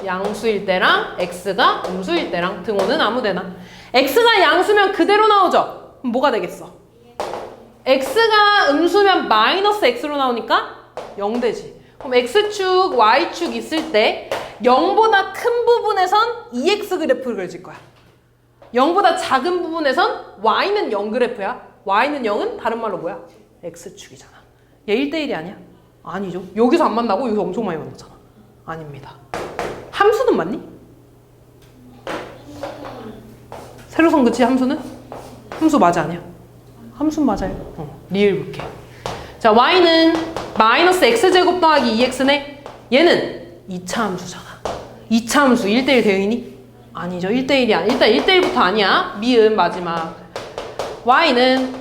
양수일 때랑 x가 음수일 때랑 등호는 아무데나. x가 양수면 그대로 나오죠? 그럼 뭐가 되겠어? x가 음수면 마이너스 x로 나오니까 0 되지. 그럼 x축, y축 있을 때 0보다 큰 부분에선 2x 그래프를 그려질 거야. 0보다 작은 부분에선 y는 0 그래프야. y는 0은 다른 말로 뭐야? x축이잖아. 얘 1대1이 아니야? 아니죠. 여기서 안 만나고 여기서 엄청 많이 만나잖아. 아닙니다. 함수는 맞니? 세로선 그치 함수는? 함수 맞아 아니야? 함수는 맞아요. 리을 볼게. 자, y는 마이너스 x제곱 더하기 2x네. 얘는 2차 함수잖아. 2차 함수 1대1 대응이니? 아니죠. 1대1이 아니야. 일단 1대1부터 아니야. 미음 마지막. y는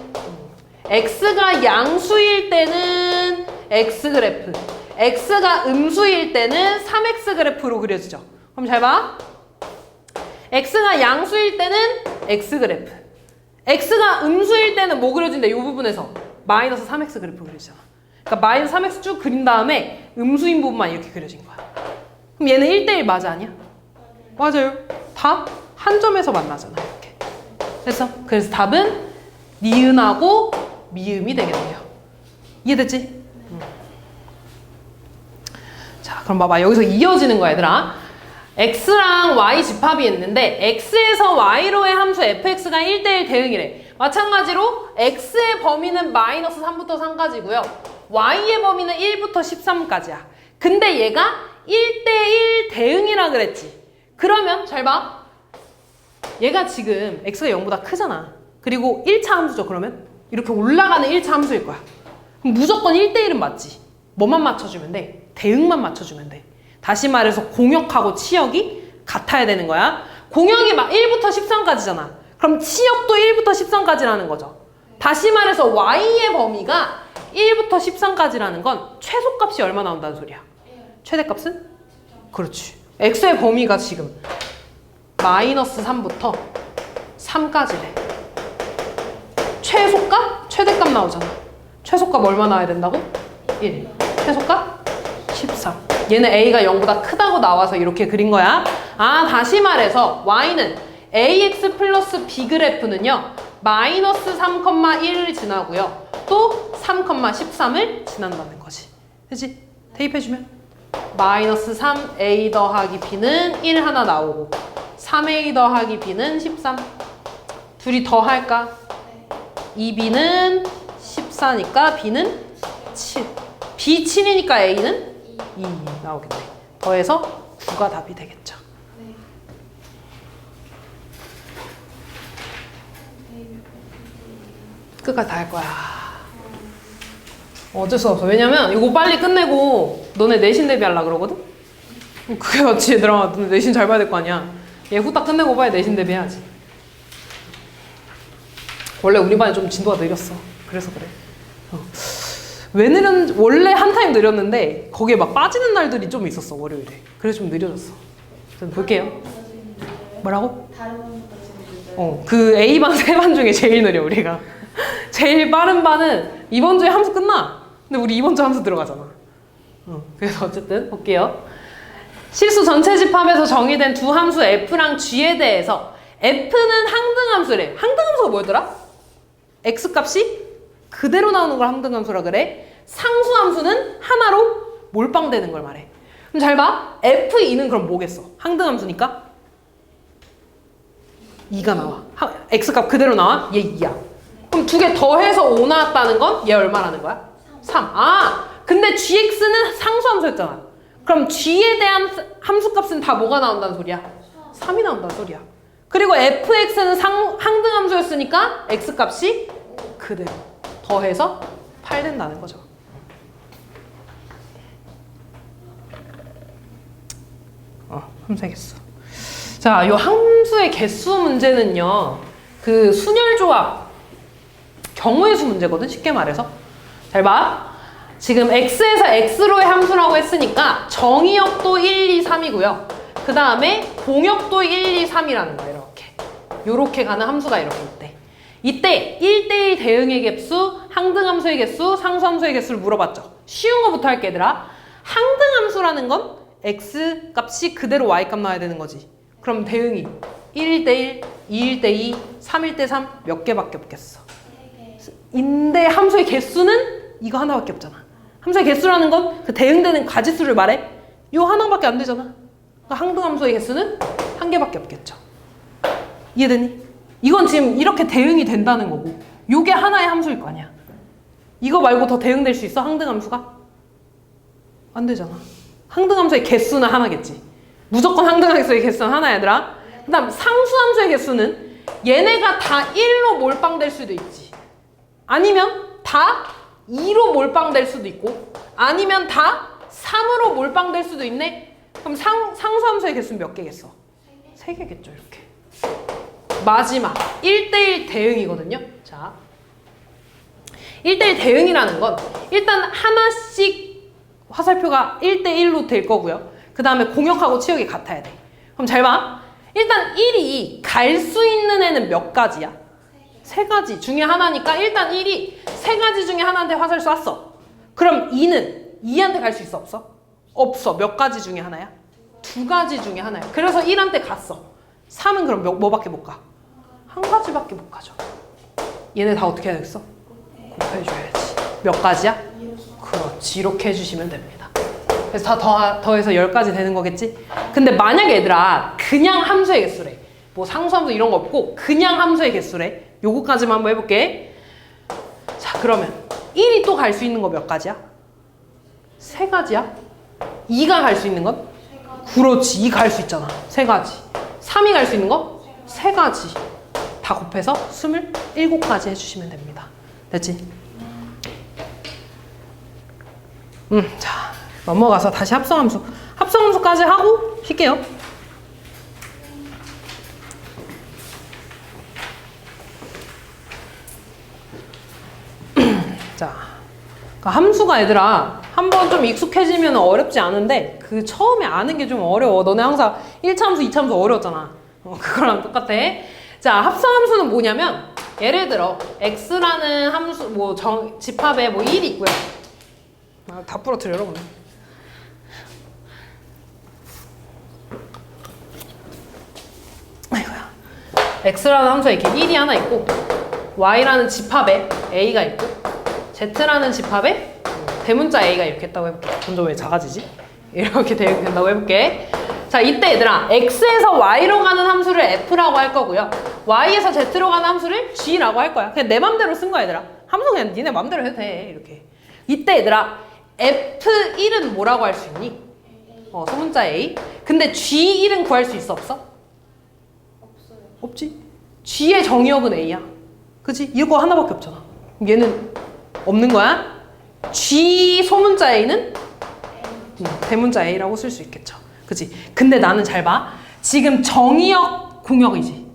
x가 양수일 때는 x 그래프, x가 음수일 때는 3x 그래프로 그려지죠. 그럼 잘 봐. x가 양수일 때는 x 그래프, x가 음수일 때는 뭐 그려진대? 이 부분에서 마이너스 3x 그래프 그려지잖아. 그러니까 마이너스 3x 쭉 그린 다음에 음수인 부분만 이렇게 그려진 거야. 그럼 얘는 1대1 맞아 아니야? 맞아요. 다 한 점에서 만나잖아. 이렇게. 됐어? 그래서 답은 니은하고 미음이 되겠네요. 이해됐지? 자, 그럼 봐봐. 여기서 이어지는 거야, 얘들아. x랑 y 집합이 있는데 x에서 y로의 함수 fx가 1대1 대응이래. 마찬가지로 x의 범위는 마이너스 3부터 3까지고요. y의 범위는 1부터 13까지야. 근데 얘가 1대1 대응이라 그랬지. 그러면 잘 봐. 얘가 지금 x가 0보다 크잖아. 그리고 1차 함수죠. 그러면 이렇게 올라가는 1차 함수일 거야. 그럼 무조건 1대1은 맞지. 뭐만 맞춰주면 돼? 대응만 맞춰주면 돼. 다시 말해서 공역하고 치역이 같아야 되는 거야. 공역이 막 1부터 13까지잖아. 그럼 치역도 1부터 13까지라는 거죠. 다시 말해서 y의 범위가 1부터 13까지라는 건 최소값이 얼마 나온다는 소리야? 최대값은? 그렇지. x의 범위가 지금 마이너스 3부터 3까지래. 최소값? 최대값 나오잖아. 최소값 얼마 나와야 된다고? 1. 최소값? 13. 얘는 a가 0보다 크다고 나와서 이렇게 그린 거야. 아, 다시 말해서 y는 ax 플러스 b 그래프는요. 마이너스 3,1을 지나고요. 또 3,13을 지난다는 거지. 그치? 대입해주면 마이너스 3a 더하기 b는 1 하나 나오고 3a 더하기 b는 13. 둘이 더 할까? 2b는 14니까 b는 7. b 7이니까 a는 2 나오겠네. 더해서 9가 답이 되겠죠. 끝까지 다 할 거야. 어쩔 수 없어. 왜냐면 이거 빨리 끝내고 너네 내신 대비하려고 그러거든? 그게 맞지 얘들아. 너네 내신 잘 봐야 될 거 아니야. 얘 후딱 끝내고 빨리 내신 대비해야지. 원래 우리 반이 좀 진도가 느렸어. 그래서 그래. 왜 느렸는지 원래 한 타임 느렸는데 거기에 막 빠지는 날들이 좀 있었어. 월요일에. 그래서 좀 느려졌어. 좀 볼게요. 뭐라고? 그 A반 3반 중에 제일 느려 우리가. 제일 빠른 반은 이번 주에 함수 끝나. 근데 우리 이번 주 함수 들어가잖아. 그래서 어쨌든 볼게요. 실수 전체 집합에서 정의된 두 함수 f랑 g에 대해서 f는 항등함수래. 항등함수가 뭐였더라? x값이 그대로 나오는 걸 항등함수라 그래. 상수함수는 하나로 몰빵되는 걸 말해. 그럼 잘 봐. f2는 그럼 뭐겠어? 항등함수니까 2가 나와. x값 그대로 나와? 얘 2야. 그럼 두 개 더해서 5 나왔다는 건 얘 얼마라는 거야? 3. 아, 근데 gx는 상수함수였잖아. 그럼 g에 대한 함수값은 다 뭐가 나온다는 소리야? 3이 나온다는 소리야. 그리고 fx는 항등함수였으니까 x값이 그대로 더해서 8 된다는 거죠. 함수의 개수. 자, 요 함수의 개수 문제는요, 그 순열조합 경우의 수 문제거든, 쉽게 말해서. 잘 봐. 지금 x에서 x로의 함수라고 했으니까 정의역도 1, 2, 3이고요. 그 다음에 공역도 1, 2, 3이라는 거야. 요렇게 가는 함수가 이렇게 있대. 이때 1대1 대응의 개수, 항등함수의 개수, 상수함수의 개수를 물어봤죠. 쉬운 거부터 할게, 얘들아. 항등함수라는 건 x 값이 그대로 y 값 나와야 되는 거지. 그럼 대응이 1대1, 2대2, 3대3 몇 개밖에 없겠어. 인데 함수의 개수는 이거 하나밖에 없잖아. 함수의 개수라는 건 그 대응되는 가지수를 말해. 요 하나밖에 안 되잖아. 그러니까 항등함수의 개수는 한 개밖에 없겠죠. 이해되니? 이건 지금 이렇게 대응이 된다는 거고, 요게 하나의 함수일 거 아니야. 이거 말고 더 대응될 수 있어? 항등함수가? 안 되잖아. 항등함수의 개수는 하나겠지. 무조건 항등함수의 개수는 하나야, 얘들아. 그 다음 상수함수의 개수는 얘네가 다 1로 몰빵될 수도 있지. 아니면 다 2로 몰빵될 수도 있고, 아니면 다 3으로 몰빵될 수도 있네? 그럼 상수함수의 개수는 몇 개겠어? 3개겠죠, 이렇게. 마지막 1대1 대응이거든요. 자, 1대1 대응이라는 건 일단 하나씩 화살표가 1대1로 될 거고요. 그 다음에 공역하고 치역이 같아야 돼. 그럼 잘 봐. 일단 1이 갈 수 있는 애는 몇 가지야? 3가지 중에 하나니까 일단 1이 3가지 중에 하나한테 화살 쐈어. 그럼 2는 2한테 갈 수 있어? 없어? 없어. 몇 가지 중에 하나야? 2가지 중에 하나야. 그래서 1한테 갔어. 3은 그럼 뭐밖에 못 가? 한 가지밖에 못 가죠. 얘네 다 어떻게 해야 되겠어? 곱해줘야지. 몇 가지야? 그렇지. 이렇게 해주시면 됩니다. 그래서 다 더해서 10가지 되는 거겠지? 근데 만약에 얘들아 그냥 함수의 개수래. 뭐 상수함수 이런 거 없고 그냥 함수의 개수래. 요거까지만 한번 해볼게. 자, 그러면 1이 또 갈 수 있는 거 몇 가지야? 3가지야? 2가 갈 수 있는 건? 그렇지. 2 갈 수 있잖아. 3가지. 3이 갈 수 있는 거? 3가지. 다 곱해서 27가지 해주시면 됩니다. 됐지? 자, 넘어가서 다시 합성함수. 합성함수까지 하고 쉴게요. 자, 그러니까 함수가 얘들아 한번 좀 익숙해지면 어렵지 않은데 그 처음에 아는 게 좀 어려워. 너네 항상 1차함수, 2차함수 어려웠잖아. 그거랑 똑같아. 자, 합성함수는 뭐냐면 예를 들어 x라는 함수 뭐 집합에 뭐 1이 있고요. 다 부러뜨려 여러분. 아이고야. x라는 함수에 이렇게 1이 하나 있고 y라는 집합에 a가 있고 z라는 집합에 대문자 a가 이렇게 있다고 해볼게. 점점 왜 작아지지? 이렇게 된다고 해볼게. 자, 이때 얘들아 x에서 y로 가는 함수를 f라고 할 거고요. y에서 z로 가는 함수를 g라고 할 거야. 그냥 내 맘대로 쓴 거야 얘들아. 함수 그냥 니네 맘대로 해도 돼. 이렇게. 이때 얘들아 f1은 뭐라고 할 수 있니? 소문자 a. 근데 g1은 구할 수 있어 없어? 없어요. 없지. g의 정의역은 a야. 그치? 이거 하나밖에 없잖아. 얘는 없는 거야. g 소문자 a는 대문자 a라고 쓸 수 있겠죠. 그치? 근데 나는 잘 봐. 지금 정의역 공역이지.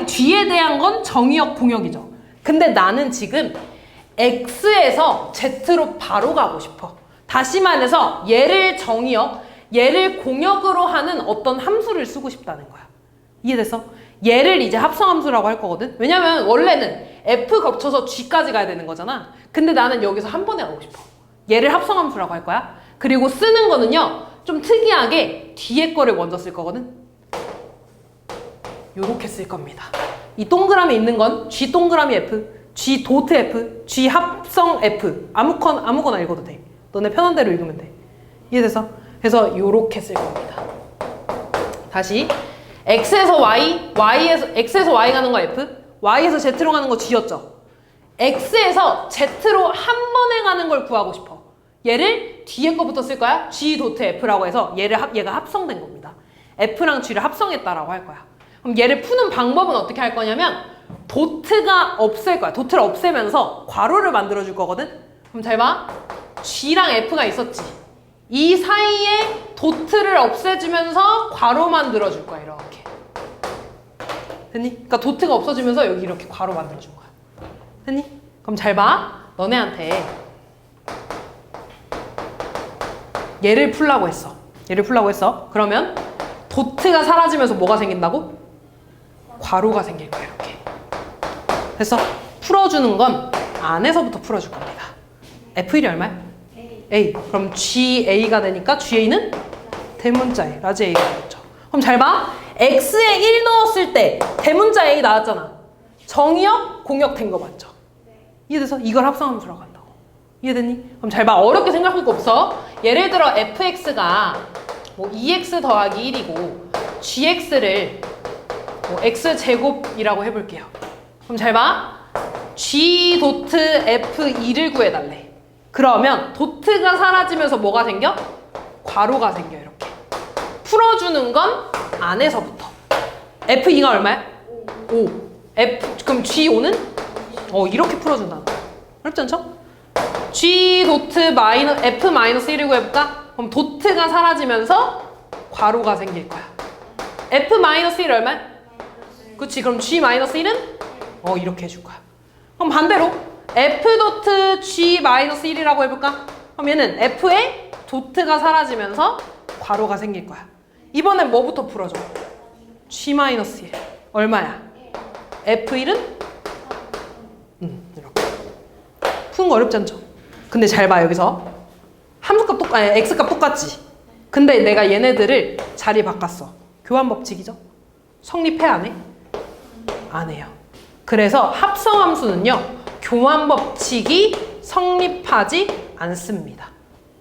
g에 대한 건 정의역 공역이죠. 근데 나는 지금 x에서 z로 바로 가고 싶어. 다시 말해서 얘를 정의역, 얘를 공역으로 하는 어떤 함수를 쓰고 싶다는 거야. 이해됐어? 얘를 이제 합성함수라고 할 거거든. 왜냐면 원래는 f 겹쳐서 g까지 가야 되는 거잖아. 근데 나는 여기서 한 번에 가고 싶어. 얘를 합성함수라고 할 거야. 그리고 쓰는 거는요 좀 특이하게 뒤에 거를 먼저 쓸 거거든. 요렇게 쓸 겁니다. 이 동그라미 있는 건 g 동그라미 f, g 도트 f, g 합성 f. 아무거나 읽어도 돼. 너네 편한 대로 읽으면 돼. 이해됐어? 그래서 요렇게 쓸 겁니다. 다시 x에서 y, x에서 y 가는 거 f, y에서 z로 가는 거 g였죠. x에서 z로 한 번에 가는 걸 구하고 싶어. 얘를 뒤에 거부터 쓸 거야. g 도트 f라고 해서 얘가 합성된 겁니다. f랑 g를 합성했다라고 할 거야. 그럼 얘를 푸는 방법은 어떻게 할 거냐면 도트가 없앨 거야. 도트를 없애면서 괄호를 만들어 줄 거거든. 그럼 잘 봐. g랑 f가 있었지. 이 사이에 도트를 없애주면서 괄호 만들어 줄 거야. 이렇게. 됐니? 그러니까 도트가 없어지면서 여기 이렇게 괄호 만들어 준 거야. 됐니? 그럼 잘 봐. 너네한테 얘를 풀라고 했어. 그러면 도트가 사라지면서 뭐가 생긴다고? 괄호가 생길 거야. 이렇게. 됐어? 풀어주는 건 안에서부터 풀어줄 겁니다. F1이 얼마야? A. 그럼 GA가 되니까 GA는 대문자 A, 라지 A가 되겠죠. 그럼 잘 봐. X에 1 넣었을 때 대문자 A 나왔잖아. 정의역, 공역 된 거 맞죠? 이해돼서? 이걸 합성하면 들어간다고. 이해됐니? 그럼 잘 봐. 어렵게 생각할 거 없어. 예를 들어 fx가 뭐 2x 더하기 1이고 gx를 뭐 x제곱이라고 해볼게요. 그럼 잘 봐. g 도트 f2를 구해달래. 그러면 도트가 사라지면서 뭐가 생겨? 괄호가 생겨. 이렇게. 풀어주는 건 안에서부터. f2가 얼마야? 5. 그럼 g5는? 이렇게 풀어준다. 어렵지 않죠? g 도트 f 마이너스 1을 구해볼까? 그럼 도트가 사라지면서 괄호가 생길 거야. f 마이너스 1 얼마야? 그치. 그럼 g 마이너스 1은? 이렇게 해줄 거야. 그럼 반대로 f 도트 g 마이너스 1이라고 해볼까? 그럼 얘는 f에 도트가 사라지면서 괄호가 생길 거야. 이번엔 뭐부터 풀어줘? g 마이너스 1 얼마야? f1은? 이렇게. 푸는 거 어렵지 않죠? 근데 잘 봐. 여기서 함수값 x값 똑같지? 근데 내가 얘네들을 자리 바꿨어. 교환 법칙이죠? 성립해 안 해? 안 해요. 그래서 합성함수는요, 교환 법칙이 성립하지 않습니다.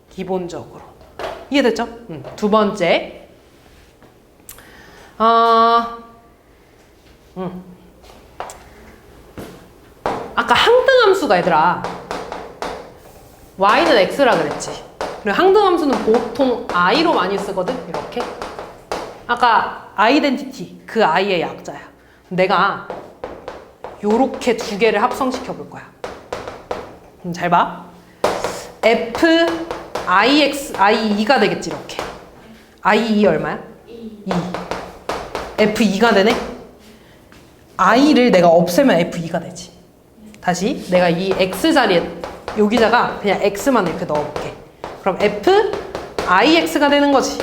기본적으로. 이해됐죠? 두 번째. 아까 항등함수가 얘들아, y는 x라 그랬지. 그리고 항등함수는 보통 i로 많이 쓰거든. 이렇게. 아까 아이덴티티, 그 i의 약자야. 내가 요렇게 두 개를 합성시켜 볼 거야. 잘 봐. f ix i2가 되겠지. 이렇게. i2 얼마야? 2. f2가 되네. i를 내가 없애면 f2가 되지. 다시 내가 이 x 자리에 여기다가 그냥 x만 이렇게 넣어볼게. 그럼 f ix가 되는 거지.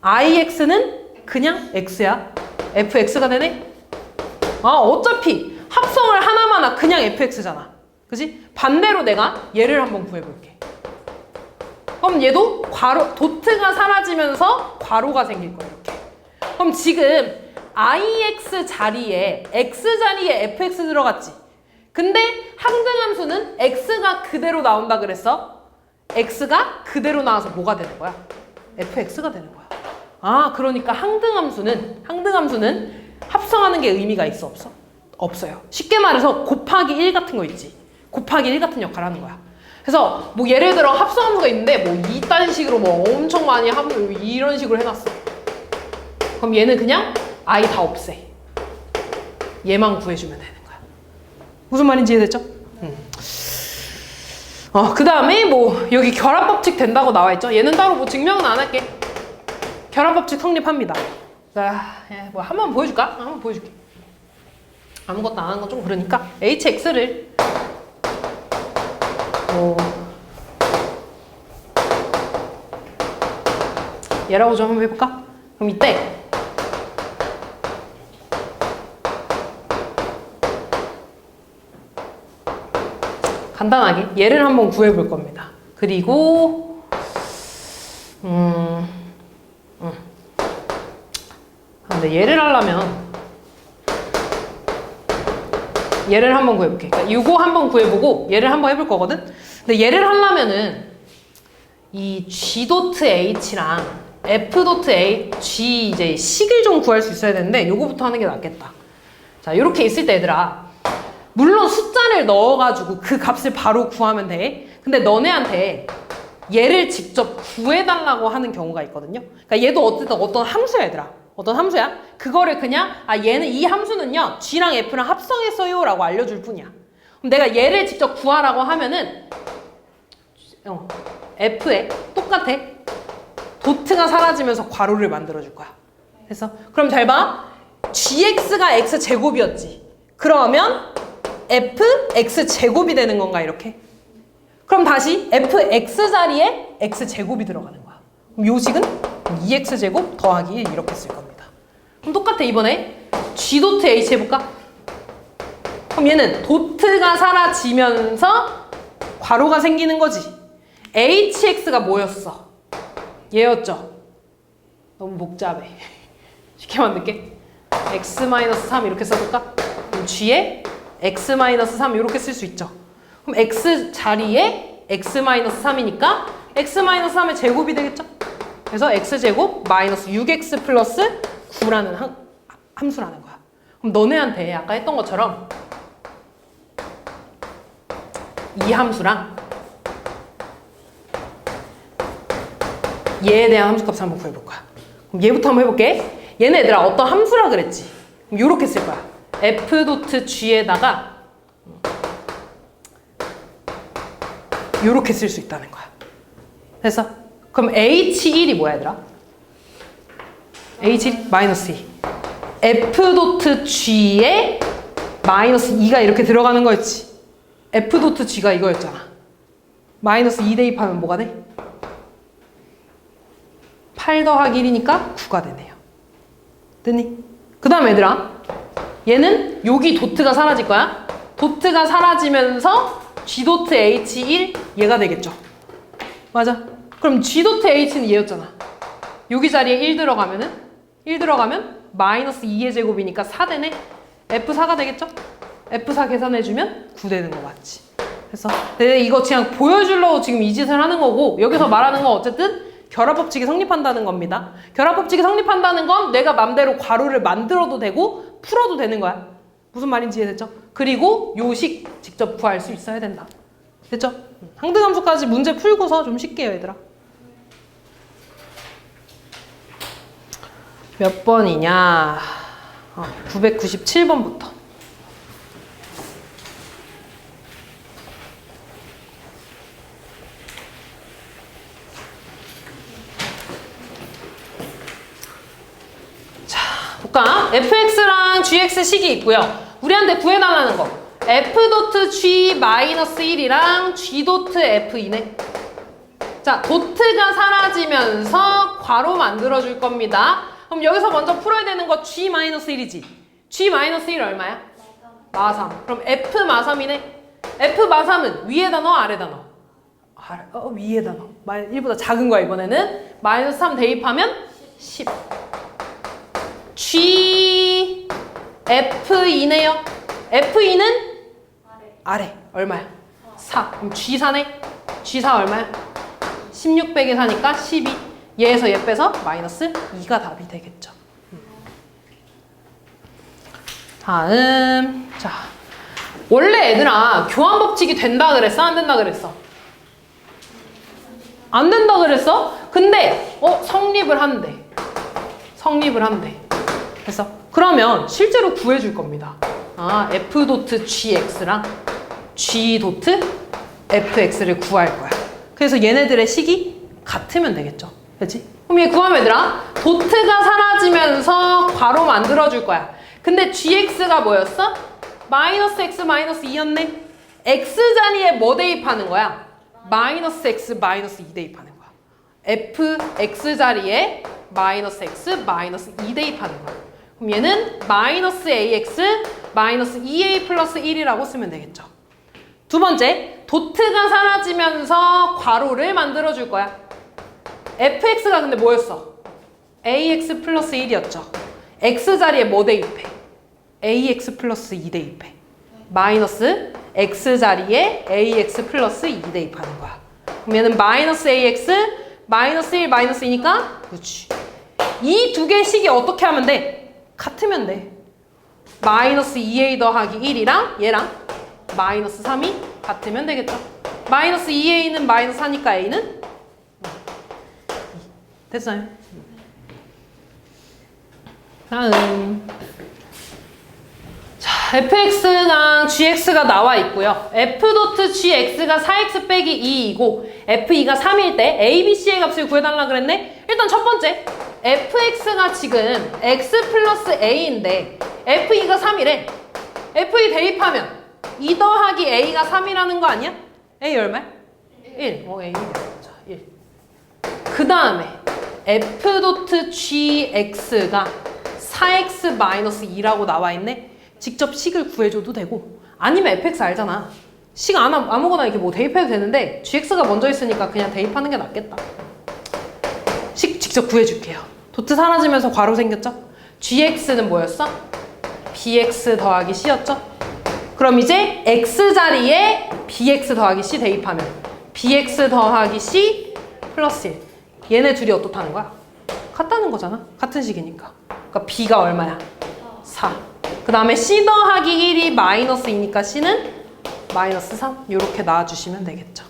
ix는 그냥 x야. fx가 되네. 어차피 합성을 하나마나 그냥 fx잖아. 그지? 반대로 내가 얘를 한번 구해볼게. 그럼 얘도 괄호, 도트가 사라지면서 괄호가 생길 거야. 이렇게. 그럼 지금 ix 자리에 x 자리에 fx 들어갔지. 근데 항등함수는 x가 그대로 나온다 그랬어. x가 그대로 나와서 뭐가 되는 거야? fx가 되는 거야. 그러니까 항등함수는 합성하는 게 의미가 있어 없어? 없어요. 쉽게 말해서 곱하기 1 같은 거 있지. 곱하기 1 같은 역할을 하는 거야. 그래서 뭐 예를 들어 합성함수가 있는데 뭐 이딴 식으로 뭐 엄청 많이 하면 이런 식으로 해놨어. 그럼 얘는 그냥 i 다 없애. 얘만 구해주면 되는 거야. 무슨 말인지 이해됐죠? 그 다음에 뭐 여기 결합법칙 된다고 나와있죠? 얘는 따로 뭐 증명은 안 할게. 결합법칙 성립합니다. 자, 뭐 한번 보여줄까? 한번 보여줄게. 아무것도 안 하는 건 좀 그러니까 hx를 얘라고 좀 한번 해볼까? 그럼 이때 간단하게 얘를 한번 구해볼 겁니다. 그리고 근데 얘를 하려면 얘를 한번 구해볼게. 그러니까 이거 한번 구해보고 얘를 한번 해볼 거거든. 근데 얘를 하려면은 이 g.h랑 f.g 이제 식을 좀 구할 수 있어야 되는데 요거부터 하는 게 낫겠다. 자, 이렇게 있을 때 얘들아, 물론 숫자를 넣어가지고 그 값을 바로 구하면 돼. 근데 너네한테 얘를 직접 구해달라고 하는 경우가 있거든요. 그러니까 얘도 어쨌든 어떤 함수야, 얘들아. 어떤 함수야? 그거를 그냥 얘는 이 함수는요 G랑 F랑 합성했어요 라고 알려줄 뿐이야. 그럼 내가 얘를 직접 구하라고 하면은 F에 똑같아. 도트가 사라지면서 괄호를 만들어줄 거야. 그래서 그럼 잘 봐. GX가 X제곱이었지. 그러면 FX제곱이 되는 건가 이렇게? 그럼 다시 FX 자리에 X제곱이 들어가는 거야. 그럼 요식은 2X제곱 더하기 1 이렇게 쓸 겁니다. 그럼 똑같아. 이번에 G 도트 H 해볼까? 그럼 얘는 도트가 사라지면서 괄호가 생기는 거지. HX가 뭐였어? 얘였죠? 너무 복잡해. 쉽게 만들게. X-3 이렇게 써볼까? 그럼 G에 X-3 이렇게 쓸 수 있죠. 그럼 X 자리에 X-3이니까 X-3의 제곱이 되겠죠? 그래서 X제곱 마이너스 6X 플러스 9라는 함수라는 거야. 그럼 너네한테 아까 했던 것처럼 이 함수랑 얘에 대한 함수값을 한번 구해볼 거야. 그럼 얘부터 한번 해볼게. 얘네들아 어떤 함수라 그랬지? 그럼 요렇게 쓸 거야. F 도트 G에다가 요렇게 쓸 수 있다는 거야. 그래서 그럼 H1이 뭐야 얘들아? H1 마이너스 2. F 도트 G에 마이너스 2가 이렇게 들어가는 거였지. F 도트 G가 이거였잖아. 마이너스 2 대입하면 뭐가 돼? 8 더하기 1이니까 9가 되네요. 됐니? 그 다음 얘들아 얘는 여기 도트가 사라질 거야. 도트가 사라지면서 G 도트 H1 얘가 되겠죠. 맞아. 그럼 G 도트 H는 얘였잖아. 여기 자리에 1 들어가면 마이너스 2의 제곱이니까 4 되네. F4가 되겠죠? F4 계산해주면 9 되는 거 맞지? 그래서 내가 이거 그냥 보여주려고 지금 이 짓을 하는 거고 여기서 말하는 건 어쨌든 결합법칙이 성립한다는 겁니다. 결합법칙이 성립한다는 건 내가 맘대로 괄호를 만들어도 되고 풀어도 되는 거야. 무슨 말인지 이해됐죠? 그리고 요식 직접 구할 수 있어야 된다. 됐죠? 상등함수까지 문제 풀고서 좀 쉽게 해요, 얘들아. 몇 번이냐? 997번부터. 볼까? fx랑 gx 식이 있고요. 우리한테 구해달라는 거. f 도트 g 마이너스 1이랑 g 도트 f2네. 자, 도트가 사라지면서 괄호 만들어줄 겁니다. 그럼 여기서 먼저 풀어야 되는 거 g 마이너스 1이지. g 마이너스 1 얼마야? 마3. 그럼 f 마3이네. f 마3은 위에다 넣어, 아래다 넣어? 위에다 넣어. 1보다 작은 거야, 이번에는. 마이너스 3 대입하면 10. G F2네요. F2는 아래. 얼마야? 4. 그럼 G4네. G4 얼마야? 16 빼기 4니까 12. 얘에서 얘 빼서 마이너스 2가 답이 되겠죠. 다음. 자, 원래 얘들아 교환 법칙이 된다 그랬어? 안 된다 그랬어? 안 된다 그랬어? 근데 성립을 한대. 성립을 한대. 그래서 그러면 실제로 구해줄 겁니다. F 도트 GX랑 G 도트 FX를 구할 거야. 그래서 얘네들의 식이 같으면 되겠죠. 그렇지? 그럼 얘 구하면 얘들아 도트가 사라지면서 괄호 만들어줄 거야. 근데 GX가 뭐였어? 마이너스 X 마이너스 2였네. X 자리에 뭐 대입하는 거야? 마이너스 X 마이너스 2 대입하는 거야. FX 자리에 마이너스 X 마이너스 2 대입하는 거야. 그럼 얘는 마이너스 AX 마이너스 2A 플러스 1이라고 쓰면 되겠죠. 두 번째, 도트가 사라지면서 괄호를 만들어줄 거야. FX가 근데 뭐였어? AX 플러스 1이었죠. X 자리에 뭐 대입해? AX 플러스 2 대입해. 마이너스 X 자리에 AX 플러스 2 대입하는 거야. 그럼 얘는 마이너스 AX 마이너스 1 마이너스 2니까 그렇지. 이 두 개의 식이 어떻게 하면 돼? 같으면 돼. 마이너스 2A 더하기 1이랑 얘랑 마이너스 3이 같으면 되겠죠. 마이너스 2a는 마이너스 4니까 a는 됐어요. 다음 자, fx랑 gx가 나와 있고요. f.gx가 4x 빼기 2이고 f2가 3일 때 a, b, c의 값을 구해달라 그랬네. 일단 첫 번째 fx가 지금 x 플러스 a인데 f2가 3이래. f2 대입하면 2 더하기 a가 3이라는 거 아니야? a 얼마야? 1. a 1. 자, 1. 그 다음에 f.gx가 4x-2라고 나와 있네. 직접 식을 구해줘도 되고 아니면 fx 알잖아. 식 아무거나 이렇게 뭐 대입해도 되는데 gx가 먼저 있으니까 그냥 대입하는 게 낫겠다. 식 직접 구해줄게요. 도트 사라지면서 괄호 생겼죠? gx는 뭐였어? bx 더하기 c였죠? 그럼 이제 x 자리에 bx 더하기 c 대입하면 bx 더하기 c 플러스 1. 얘네 둘이 어떻다는 거야? 같다는 거잖아. 같은 식이니까. 그러니까 b가 얼마야? 4. 그 다음에 c 더하기 1이 마이너스 2니까 c는 마이너스 3. 이렇게 놔주시면 되겠죠.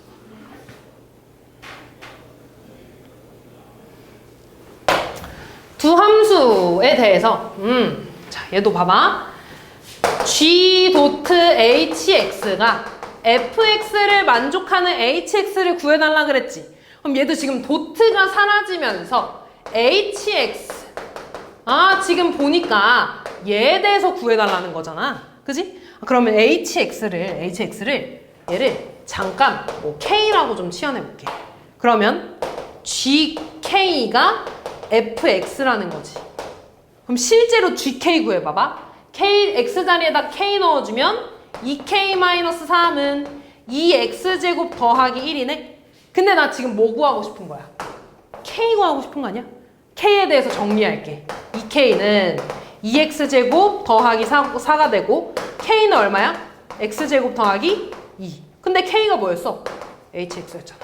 두 함수에 대해서 자, 얘도 봐봐. g.hx가 fx를 만족하는 hx를 구해달라 그랬지. 그럼 얘도 지금 도트가 사라지면서 hx 지금 보니까 얘에 대해서 구해달라는 거잖아. 그지? 그러면 hx를 얘를 잠깐 뭐 k라고 좀 치환해볼게. 그러면 gk가 fx라는 거지. 그럼 실제로 gk 구해봐봐. x 자리에다 k 넣어주면 2k-3은 2x제곱 더하기 1이네. 근데 나 지금 뭐 구하고 싶은 거야? k 구하고 싶은 거 아니야? k에 대해서 정리할게. 2k는 2x제곱 더하기 4가 되고 k는 얼마야? x제곱 더하기 2. 근데 k가 뭐였어? hx였잖아.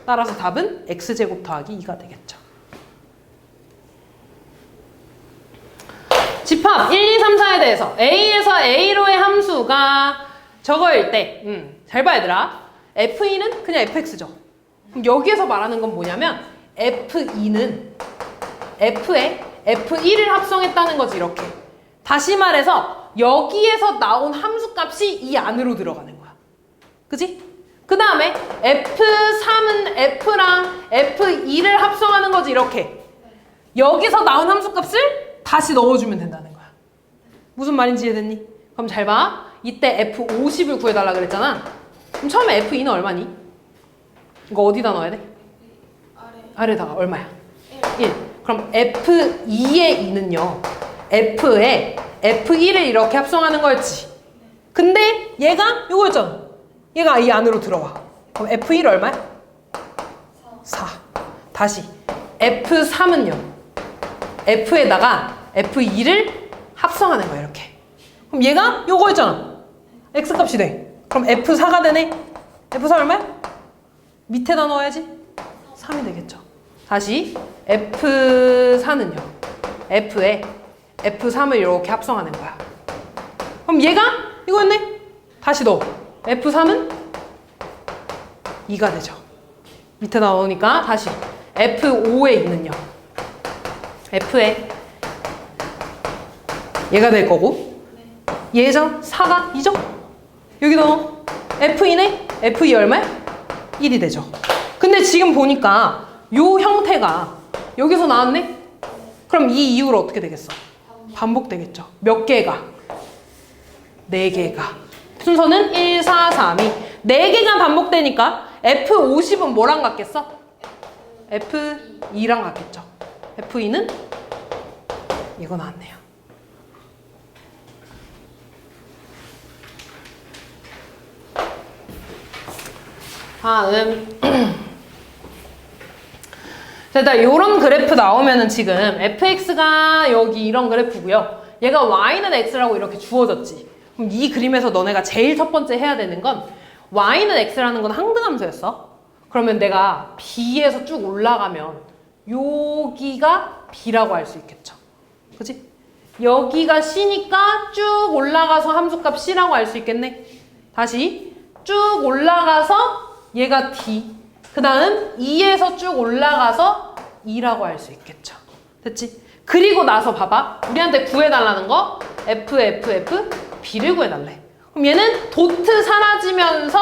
따라서 답은 x제곱 더하기 2가 되겠죠. 집합 1, 2, 3, 4에 대해서 a에서 a로의 함수가 저거일 때 잘 봐 얘들아. f2는 그냥 fx죠. 그럼 여기에서 말하는 건 뭐냐면 f2는 f에 f1을 합성했다는 거지. 이렇게. 다시 말해서 여기에서 나온 함수값이 이 안으로 들어가는 거야. 그지? 그 다음에 f3은 f랑 f2를 합성하는 거지. 이렇게. 여기서 나온 함수값을 다시 넣어주면 된다는 거야. 무슨 말인지 이해됐니? 그럼 잘 봐. 이때 F50을 구해달라 그랬잖아. 그럼 처음에 F2는 얼마니? 이거 어디다 넣어야 돼? 아래다가 얼마야? 1. 그럼 F2의 2는요. F에 F1을 이렇게 합성하는 거였지. 근데 얘가 이거였잖아. 얘가 이 안으로 들어와. 그럼 F1 얼마야? 4. 다시 F3은요. F에다가 F2를 합성하는 거야. 이렇게. 그럼 얘가 요거였잖아. X값이 돼. 그럼 F4가 되네. F4 얼마야? 밑에다 넣어야지. 3이 되겠죠. 다시 F4는요. F에 F3을 이렇게 합성하는 거야. 그럼 얘가 이거였네. 다시 넣어. F3은 2가 되죠. 밑에다 넣으니까 다시 F5의 2는요. F에 얘가 될 거고 얘죠? 4가 2죠? 여기 넣어. F2네? F2 얼마야? 1이 되죠. 근데 지금 보니까 요 형태가 여기서 나왔네? 그럼 이 이후로 어떻게 되겠어? 반복되겠죠. 몇 개가? 4개가. 순서는 1, 4, 3이 4개가 반복되니까 F50은 뭐랑 같겠어? F2랑 같겠죠. F2는 이거 나왔네요. 다음 자, 이런 그래프 나오면은 지금 fx가 여기 이런 그래프고요. 얘가 y는 x라고 이렇게 주어졌지. 그럼 이 그림에서 너네가 제일 첫 번째 해야 되는 건 y는 x라는 건 항등함수였어. 그러면 내가 b에서 쭉 올라가면 여기가 b라고 할 수 있겠죠. 그치? 여기가 c니까 쭉 올라가서 함수값 c라고 할 수 있겠네. 다시 쭉 올라가서 얘가 D. 그 다음 2에서 쭉 올라가서 2라고 할 수 있겠죠. 됐지? 그리고 나서 봐봐. 우리한테 구해달라는 거 B를 구해달래. 그럼 얘는 도트 사라지면서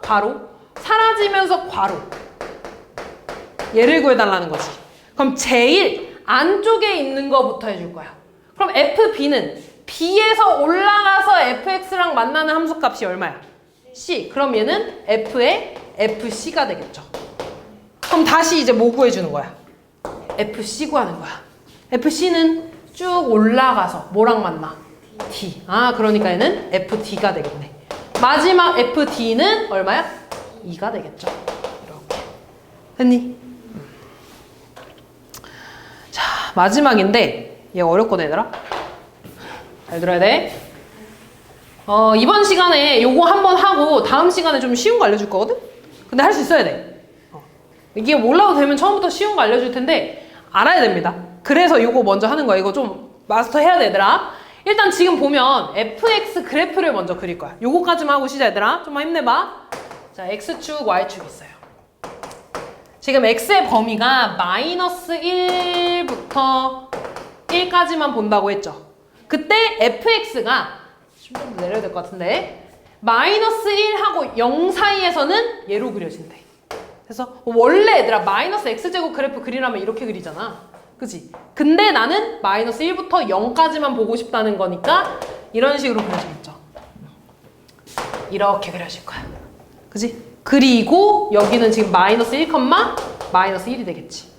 괄호, 사라지면서 괄호. 얘를 구해달라는 거지. 그럼 제일 안쪽에 있는 거부터 해줄 거야. 그럼 FB는 B에서 올라가서 fx랑 만나는 함수값이 얼마야? C. 그럼 얘는 F의 FC가 되겠죠. 그럼 다시 이제 뭐 구해주는 거야? FC 구하는 거야. FC는 쭉 올라가서 뭐랑 만나? D. 아, 그러니까 얘는 FD가 되겠네. 마지막 FD는 얼마야? 2가 되겠죠. 이렇게. 됐니? 자, 마지막인데 얘 어렵거든 얘들아. 잘 들어야 돼. 이번 시간에 요거 한번 하고 다음 시간에 좀 쉬운 거 알려줄 거거든? 근데 할 수 있어야 돼. 이게 몰라도 되면 처음부터 쉬운 거 알려줄 텐데 알아야 됩니다. 그래서 요거 먼저 하는 거야. 이거 좀 마스터 해야 돼 얘들아. 일단 지금 보면 fx 그래프를 먼저 그릴 거야. 요거까지만 하고 시작 얘들아. 좀만 힘내봐. 자, x축, y축 있어요. 지금 x의 범위가 마이너스 1부터 1까지만 본다고 했죠. 그때 fx가 좀 내려야 될 것 같은데 마이너스 1하고 0 사이에서는 얘로 그려진대. 그래서 원래 얘들아 마이너스 x제곱 그래프 그리려면 이렇게 그리잖아. 그치? 근데 나는 마이너스 1부터 0까지만 보고 싶다는 거니까 이런 식으로 그려지겠죠. 이렇게 그려질 거야. 그치? 그리고 여기는 지금 마이너스 1, 마이너스 1이 되겠지.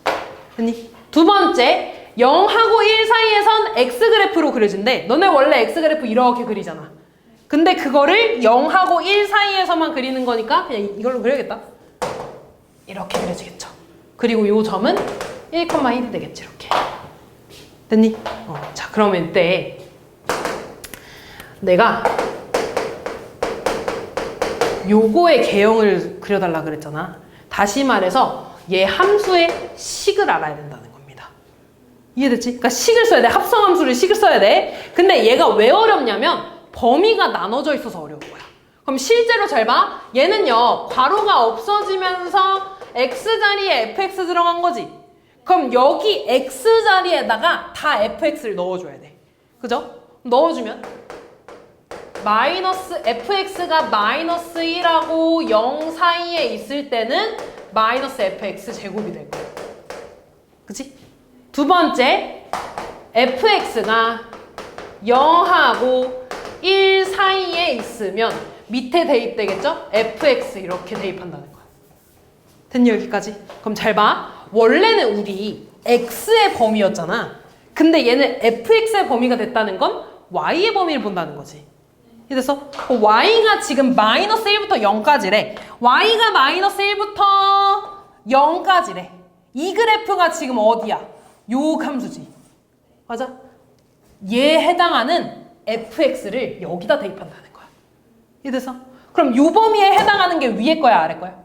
됐니? 두 번째 0하고 1 사이에선 x그래프로 그려진대. 너네 원래 x그래프 이렇게 그리잖아. 근데 그거를 0하고 1 사이에서만 그리는 거니까 그냥 이걸로 그려야겠다. 이렇게 그려지겠죠. 그리고 요 점은 1,1이 되겠지. 이렇게. 됐니? 자, 그러면 이때 내가 요거의 개형을 그려달라 그랬잖아. 다시 말해서 얘 함수의 식을 알아야 된다는 겁니다. 이해됐지? 그러니까 식을 써야 돼. 합성함수를 식을 써야 돼. 근데 얘가 왜 어렵냐면 범위가 나눠져 있어서 어려운 거야. 그럼 실제로 잘 봐. 얘는요. 괄호가 없어지면서 x자리에 fx 들어간 거지. 그럼 여기 x자리에다가 다 fx를 넣어줘야 돼. 그죠? 넣어주면 마이너스 fx가 마이너스 1하고 0 사이에 있을 때는 마이너스 fx 제곱이 될 거야. 그치? 두 번째 fx가 0하고 1 사이에 있으면 밑에 대입되겠죠? fx 이렇게 대입한다는 거야. 됐니 여기까지? 그럼 잘 봐. 원래는 우리 x의 범위였잖아. 근데 얘는 fx의 범위가 됐다는 건 y의 범위를 본다는 거지. 그래서 y가 지금 마이너스 1부터 0까지래. y가 마이너스 1부터 0까지래. 이 그래프가 지금 어디야? 요 함수지. 맞아? 얘에 해당하는 fx를 여기다 대입한다는 거야. 이래서 그럼 요 범위에 해당하는 게 위에 거야, 아래 거야?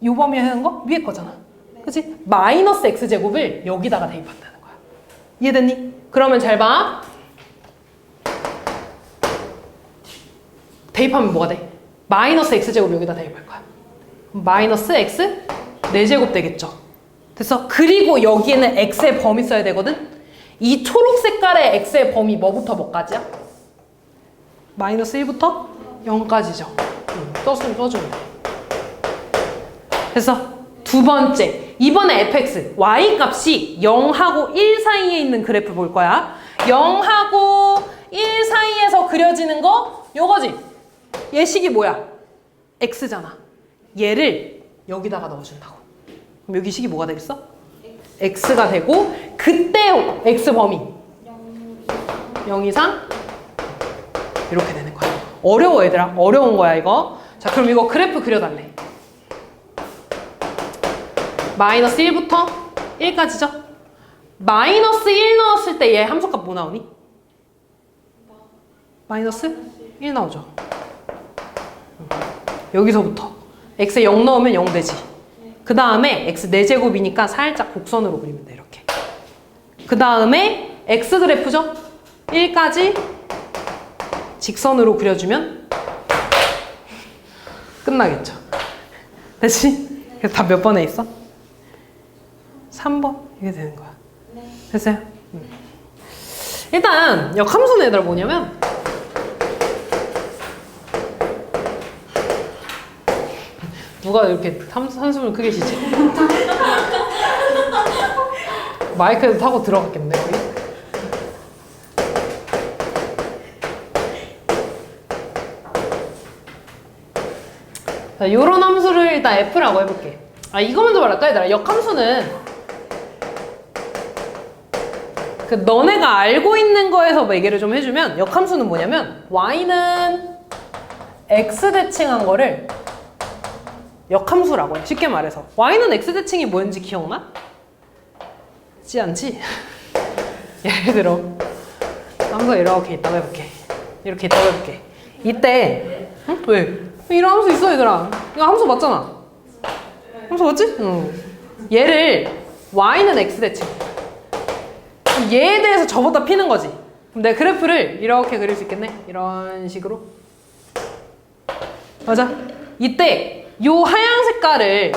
요 범위에 해당하는 거? 위에 거잖아. 그치? 마이너스 x제곱을 여기다가 대입한다는 거야. 이해됐니? 그러면 잘 봐. 대입하면 뭐가 돼? 마이너스 x제곱 여기다 대입할 거야. 마이너스 x 4제곱 되겠죠. 됐어? 그리고 여기에는 x의 범위 써야 되거든? 이 초록 색깔의 x의 범위 뭐부터 뭐까지야? 마이너스 1부터 0까지죠. 써주면 돼. 그래서 두 번째, 이번에 fx, y 값이 0하고 1 사이에 있는 그래프 볼 거야. 0하고 1 사이에서 그려지는 거 요거지. 얘 식이 뭐야? x잖아. 얘를 여기다가 넣어준다고. 그럼 여기 식이 뭐가 되겠어? x가 되고 그때 x 범위 0 이상 이렇게 되는 거야. 어려워 얘들아. 어려운 거야 이거. 자, 그럼 이거 그래프 그려달래. 마이너스 1부터 1까지죠? 마이너스 1 넣었을 때 얘 함수값 뭐 나오니? 마이너스 1 나오죠. 여기서부터 x에 0 넣으면 0 되지. 그 다음에 x 4제곱이니까 살짝 곡선으로 그리면 돼. 이렇게. 그 다음에 x 그래프죠? 1까지 직선으로 그려주면 끝나겠죠. 됐지? 그래서 답 몇 번에 있어? 3번 이게 되는 거야. 네. 됐어요? 일단 역함수는 얘들아 뭐냐면 누가 이렇게 한숨을 크게 쉬지? 마이크에도 타고 들어갔겠네 거의. 자, 요런 함수를 일단 F라고 해볼게. 아 이거 먼저 말할까 얘들아? 역함수는 그 너네가 알고 있는 거에서 뭐 얘기를 좀 해주면 역함수는 뭐냐면 y는 x 대칭한 거를 역함수라고 해. 쉽게 말해서 y는 x 대칭이 뭐였는지 기억나? 지 않지? 예를 들어 함수가 이렇게 있다고 해볼게. 이렇게 있다고 해볼게. 이때 응? 왜? 이런 함수 있어 얘들아. 이거 함수 맞잖아. 함수 맞지? 응. 얘를 y는 x 대칭. 얘에 대해서 저보다 피는 거지. 그럼 내 그래프를 이렇게 그릴 수 있겠네? 이런 식으로. 맞아. 이때 요 하얀 색깔을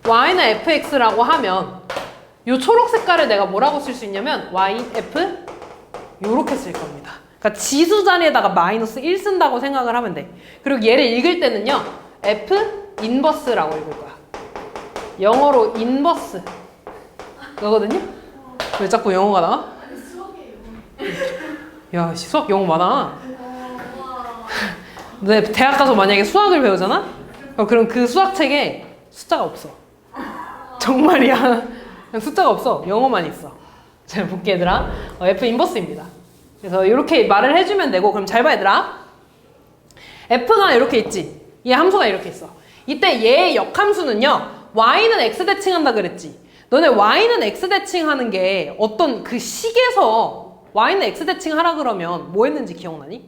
y는 fx라고 하면 요 초록 색깔을 내가 뭐라고 쓸 수 있냐면 yf 요렇게 쓸 겁니다. 그러니까 지수 자리에다가 마이너스 1 쓴다고 생각을 하면 돼. 그리고 얘를 읽을 때는요 f 인버스라고 읽을 거야. 영어로 인버스 그거거든요. 왜 자꾸 영어가 나와? 야, 수학 영어 많아. 내 대학 가서 만약에 수학을 배우잖아? 그럼 그 수학책에 숫자가 없어. 정말이야. 그냥 숫자가 없어. 영어만 있어. 자, 볼게 얘들아. F 인버스입니다. 그래서 이렇게 말을 해주면 되고, 그럼 잘 봐 얘들아. F가 이렇게 있지. 얘 함수가 이렇게 있어. 이때 얘의 역함수는요. Y는 X 대칭한다 그랬지. 너네 Y는 X 대칭하는 게 어떤 그 식에서 Y는 X 대칭하라 그러면 뭐 했는지 기억나니?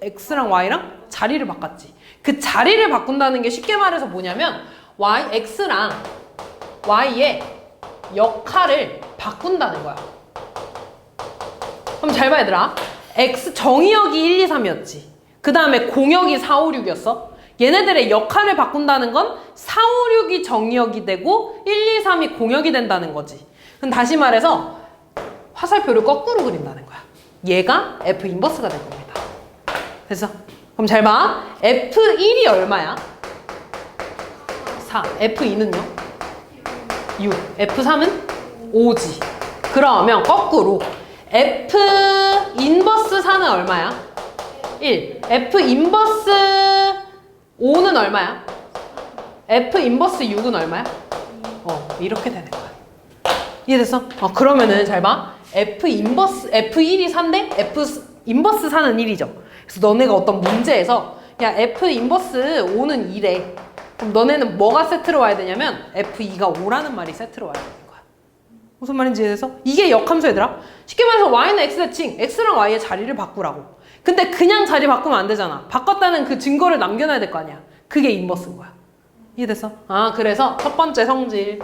X랑 Y랑 자리를 바꿨지. 그 자리를 바꾼다는 게 쉽게 말해서 뭐냐면 X랑 Y의 역할을 바꾼다는 거야. 그럼 잘 봐 얘들아. X 정의역이 1, 2, 3이었지. 그 다음에 공역이 4, 5, 6이었어. 얘네들의 역할을 바꾼다는 건 4, 5, 6이 정의역이 되고 1, 2, 3이 공역이 된다는 거지. 그럼 다시 말해서 화살표를 거꾸로 그린다는 거야. 얘가 F 인버스가 될 겁니다. 됐어? 그럼 잘 봐. F1이 얼마야? 4. F2는요? 6. F3은 5지. 그러면 거꾸로 F 인버스 4는 얼마야? 1. F 인버스 5는 얼마야? F 인버스 6은 얼마야? 이렇게 되는 거야. 이해됐어? 그러면은 잘 봐. F 인버스, F1이 4인데 F 인버스 4는 1이죠. 그래서 너네가 어떤 문제에서 야 F 인버스 5는 2래. 그럼 너네는 뭐가 세트로 와야 되냐면 F2가 5라는 말이 세트로 와야 되는 거야. 무슨 말인지 이해돼서? 이게 역함수 얘들아. 쉽게 말해서 Y는 X 대칭, X랑 Y의 자리를 바꾸라고. 근데 그냥 자리 바꾸면 안 되잖아. 바꿨다는 그 증거를 남겨놔야 될 거 아니야. 그게 인버스인 거야. 이해됐어? 그래서 첫 번째 성질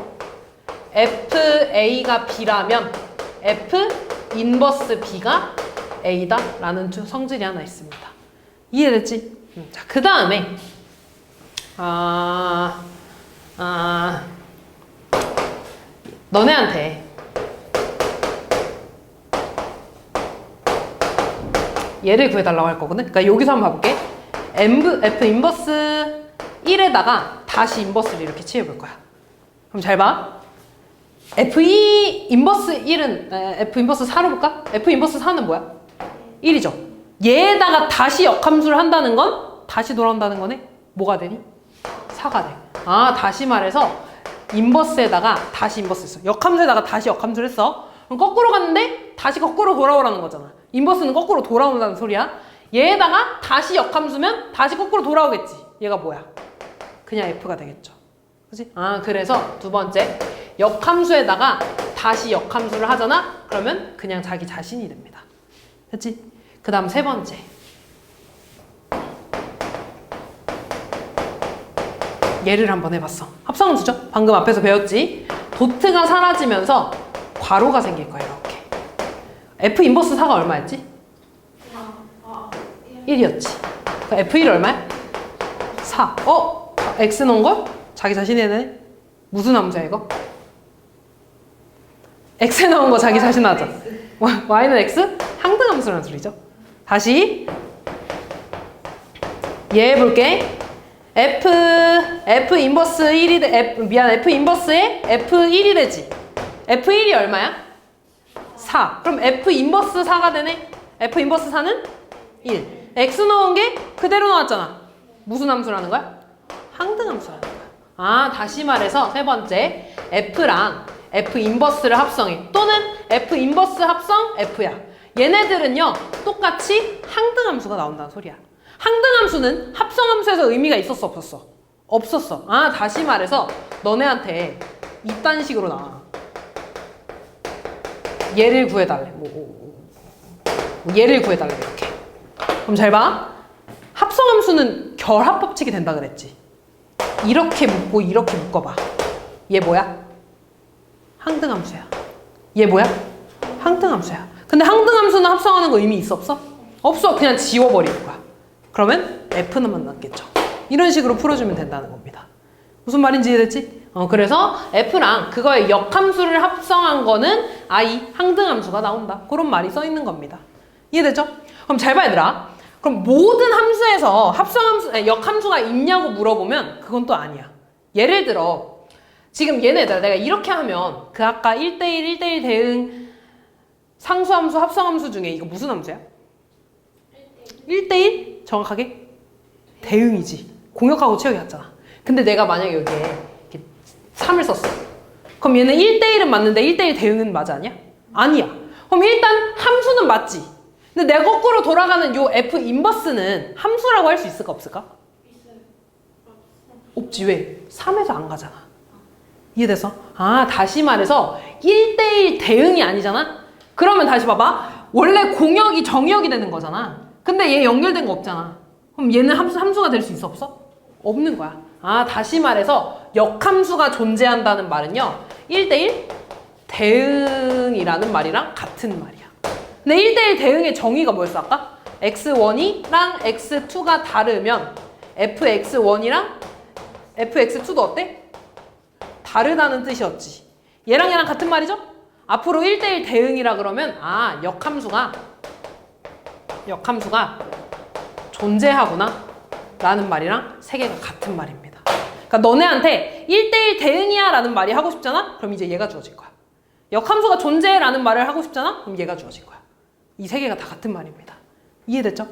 FA가 B라면 F 인버스 B가 A다 라는 성질이 하나 있습니다. 이해됐지? 자, 그 다음에 너네한테 얘를 구해달라고 할 거거든? 그러니까 여기서 한번 봐볼게. F 인버스 1에다가 다시 인버스를 이렇게 취해볼 거야. 그럼 잘 봐. F2 인버스 1은 F 인버스 4로 볼까? F 인버스 4는 뭐야? 1이죠. 얘에다가 다시 역함수를 한다는 건 다시 돌아온다는 거네? 뭐가 되니? 4가 돼. 다시 말해서 인버스에다가 다시 인버스 했어. 역함수에다가 다시 역함수를 했어. 그럼 거꾸로 갔는데 다시 거꾸로 돌아오라는 거잖아. 인버스는 거꾸로 돌아온다는 소리야. 얘에다가 다시 역함수면 다시 거꾸로 돌아오겠지. 얘가 뭐야? 그냥 F가 되겠죠. 그치? 그래서 두 번째 역함수에다가 다시 역함수를 하잖아? 그러면 그냥 자기 자신이 됩니다. 됐지? 그 다음 세 번째 얘를 한번 해봤어. 합성함수죠? 방금 앞에서 배웠지? 도트가 사라지면서 괄호가 생길 거야. 이렇게 F 인버스 4가 얼마였지? 1이었지. F1이 얼마야? 4. X 넣은 걸? 자기 자신이 해네. 무슨 함수야 이거? X에 넣은 거 자기 자신 하죠. Y는 X? 항등함수라는 소리죠. 다시 얘 해볼게. F 인버스 1이 F 인버스에 F1이 되지. F1이 얼마야? 4. 그럼 F 인버스 4가 되네. F 인버스 4는 1. X 넣은 게 그대로 나왔잖아. 무슨 함수라는 거야? 항등함수라는 거야. 아, 다시 말해서 세 번째, F랑 F 인버스를 합성해. 또는 F 인버스 합성 F야. 얘네들은요, 똑같이 항등함수가 나온다는 소리야. 항등함수는 합성함수에서 의미가 있었어, 없었어? 없었어. 아, 다시 말해서 너네한테 이딴 식으로 나와. 얘를 구해달래. 얘를 구해달래, 이렇게. 그럼 잘 봐. 합성함수는 결합 법칙이 된다 그랬지. 이렇게 묶고 이렇게 묶어봐. 얘 뭐야? 항등함수야. 얘 뭐야? 항등함수야. 근데 항등함수는 합성하는 거 의미 있어 없어? 없어. 그냥 지워버리는 거야. 그러면 F는 남겠죠. 이런 식으로 풀어주면 된다는 겁니다. 무슨 말인지 이해됐지? 그래서 F랑 그거의 역함수를 합성한 거는 I 항등함수가 나온다. 그런 말이 써 있는 겁니다. 이해되죠? 그럼 잘 봐 얘들아. 그럼 모든 함수에서 역함수가 있냐고 물어보면 그건 또 아니야. 예를 들어 지금 얘네들 내가 이렇게 하면 그 아까 1대1, 1대1 대응 상수함수, 합성함수 중에 이거 무슨 함수야? 1대1? 정확하게? 대응이지. 공역하고 치역이 같잖아. 근데 내가 만약에 여기에 이렇게 3을 썼어. 그럼 얘는 1대1은 맞는데 1대1 대응은 맞아 아니야? 아니야. 그럼 일단 함수는 맞지. 근데 내 거꾸로 돌아가는 요 F 인버스는 함수라고 할 수 있을까 없을까? 없지. 왜? 3에서 안 가잖아. 이해됐어? 아, 다시 말해서 1대1 대응이 아니잖아? 그러면 다시 봐봐. 원래 공역이 정역이 되는 거잖아. 근데 얘 연결된 거 없잖아. 그럼 얘는 함수가 될 수 있어 없어? 없는 거야. 아, 다시 말해서 역함수가 존재한다는 말은요. 1대1 대응이라는 말이랑 같은 말이야. 근데 1대1 대응의 정의가 뭐였어 아까? x1이랑 x2가 다르면 fx1이랑 fx2도 어때? 다르다는 뜻이었지. 얘랑 얘랑 같은 말이죠? 앞으로 1대1 대응이라 그러면 아, 역함수가 존재하구나 라는 말이랑 세 개가 같은 말입니다. 그러니까 너네한테 1대1 대응이야 라는 말이 하고 싶잖아? 그럼 이제 얘가 주어질 거야. 역함수가 존재해 라는 말을 하고 싶잖아? 그럼 얘가 주어질 거야. 이 세 개가 다 같은 말입니다. 이해됐죠?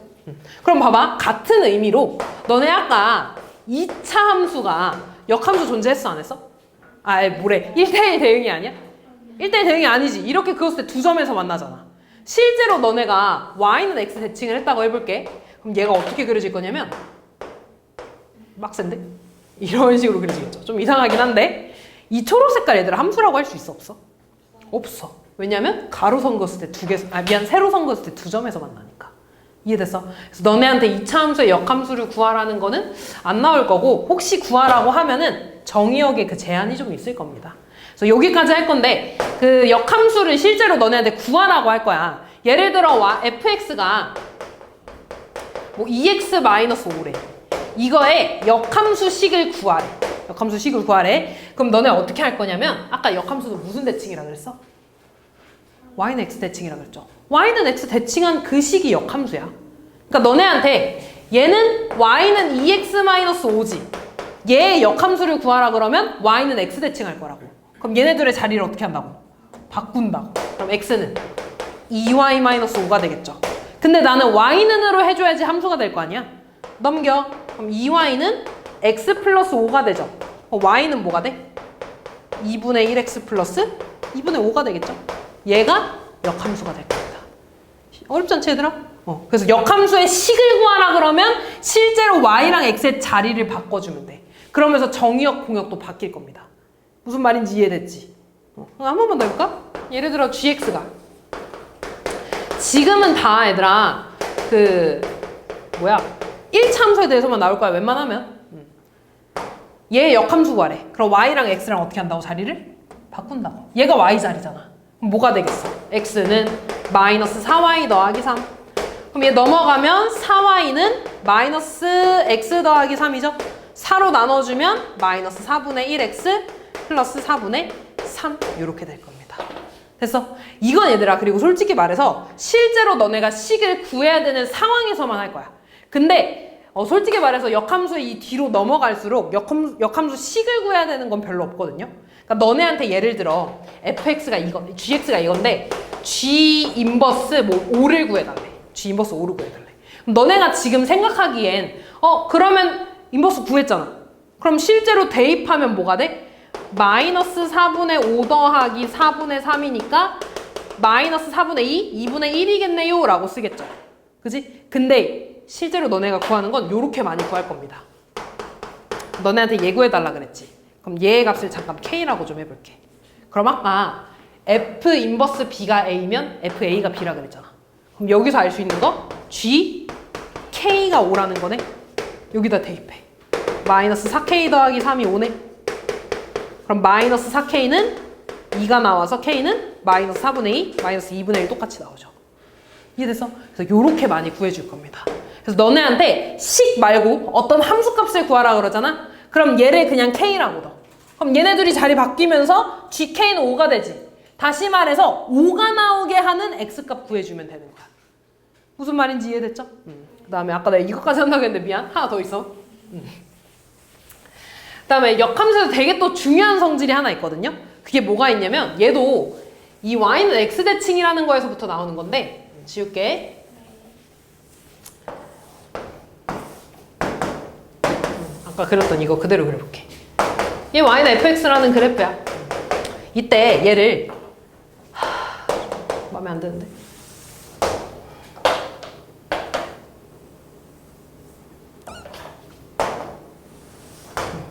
그럼 봐봐. 같은 의미로 너네 아까 2차 함수가 역함수 존재했어 안 했어? 아, 뭐래. 1대1 대응이 아니야? 1대1 대응이 아니지. 이렇게 그었을 때 두 점에서 만나잖아. 실제로 너네가 y는 x 대칭을 했다고 해볼게. 그럼 얘가 어떻게 그려질 거냐면 빡센데? 이런 식으로 그려지겠죠. 좀 이상하긴 한데 이 초록 색깔 얘들아 함수라고 할 수 있어 없어? 없어. 왜냐면 가로 선 그었을 때 세로 선 그었을 때 두 점에서 만나니까. 이해됐어? 그래서 너네한테 2차 함수의 역함수를 구하라는 거는 안 나올 거고 혹시 구하라고 하면은 정의역에 그 제한이 좀 있을 겁니다. 그래서 여기까지 할 건데 그 역함수를 실제로 너네한테 구하라고 할 거야. 예를 들어 fx가 뭐 2x-5래. 이거의 역함수식을 구하래. 역함수식을 구하래. 그럼 너네 어떻게 할 거냐면 아까 역함수도 무슨 대칭이라 그랬어? y는 x 대칭이라 그랬죠. y는 x 대칭한 그 식이 역함수야. 그러니까 너네한테 얘는 y는 2x-5지. 얘의 역함수를 구하라 그러면 y는 x 대칭할 거라고. 그럼 얘네들의 자리를 어떻게 한다고? 바꾼다고. 그럼 x는 2y-5가 되겠죠. 근데 나는 y는으로 해줘야지 함수가 될 거 아니야? 넘겨. 그럼 2y는 x 플러스 5가 되죠. y는 뭐가 돼? 2분의 1x 플러스 2분의 5가 되겠죠. 얘가 역함수가 될 겁니다. 어렵지 않지 얘들아? 그래서 역함수의 식을 구하라 그러면 실제로 y랑 x의 자리를 바꿔주면 돼. 그러면서 정의역, 공역도 바뀔 겁니다. 무슨 말인지 이해됐지? 한 번만 더 해볼까? 예를 들어 gx가 지금은 다 얘들아 1차 함수에 대해서만 나올 거야 웬만하면. 얘 역함수 구하래. 그럼 y랑 x랑 어떻게 한다고? 자리를 바꾼다고. 얘가 y 자리잖아. 그럼 뭐가 되겠어? x는 마이너스 4y 더하기 3. 그럼 얘 넘어가면 4y는 마이너스 x 더하기 3이죠. 4로 나눠주면 마이너스 4분의 1x 플러스 4분의 3 이렇게 될 겁니다. 됐어? 이건 얘들아 그리고 솔직히 말해서 실제로 너네가 식을 구해야 되는 상황에서만 할 거야. 근데 솔직히 말해서 역함수의 이 뒤로 넘어갈수록 역함수 식을 구해야 되는 건 별로 없거든요. 그러니까 너네한테 예를 들어 fx가 이거, gx가 이건데 g 인버스 뭐 5를 구해달래. g 인버스 5를 구해달래. 그럼 너네가 지금 생각하기엔 그러면 인버스 구했잖아. 그럼 실제로 대입하면 뭐가 돼? 마이너스 4분의 5 더하기 4분의 3이니까 마이너스 4분의 2, 2분의 1이겠네요 라고 쓰겠죠. 그지? 근데 실제로 너네가 구하는 건 요렇게 많이 구할 겁니다. 너네한테 얘 구해달라 그랬지. 그럼 얘의 값을 잠깐 K라고 좀 해볼게. 그럼 아까 F 인버스 B가 A면 FA가 B라 그랬잖아. 그럼 여기서 알 수 있는 거 G, K가 5라는 거네. 여기다 대입해. 마이너스 4K 더하기 3이 5네. 그럼 마이너스 4K는 2가 나와서 K는 마이너스 4분의 2, 마이너스 2분의 1 똑같이 나오죠. 이해됐어? 그래서 요렇게 많이 구해줄 겁니다. 그래서 너네한테 식 말고 어떤 함수값을 구하라 그러잖아? 그럼 얘를 그냥 K라고 넣어. 그럼 얘네들이 자리 바뀌면서 GK는 5가 되지. 다시 말해서 5가 나오게 하는 X값 구해주면 되는 거야. 무슨 말인지 이해됐죠? 그 다음에 아까 내가 이것까지 한다고 했는데 미안. 하나 더 있어. 그 다음에 역함수에서 되게 또 중요한 성질이 하나 있거든요. 그게 뭐가 있냐면 얘도 이 y는 x대칭이라는 거에서부터 나오는 건데 지울게. 아까 그렸던 이거 그대로 그려볼게. 얘 y는 fx라는 그래프야. 이때 얘를 마음에 안 드는데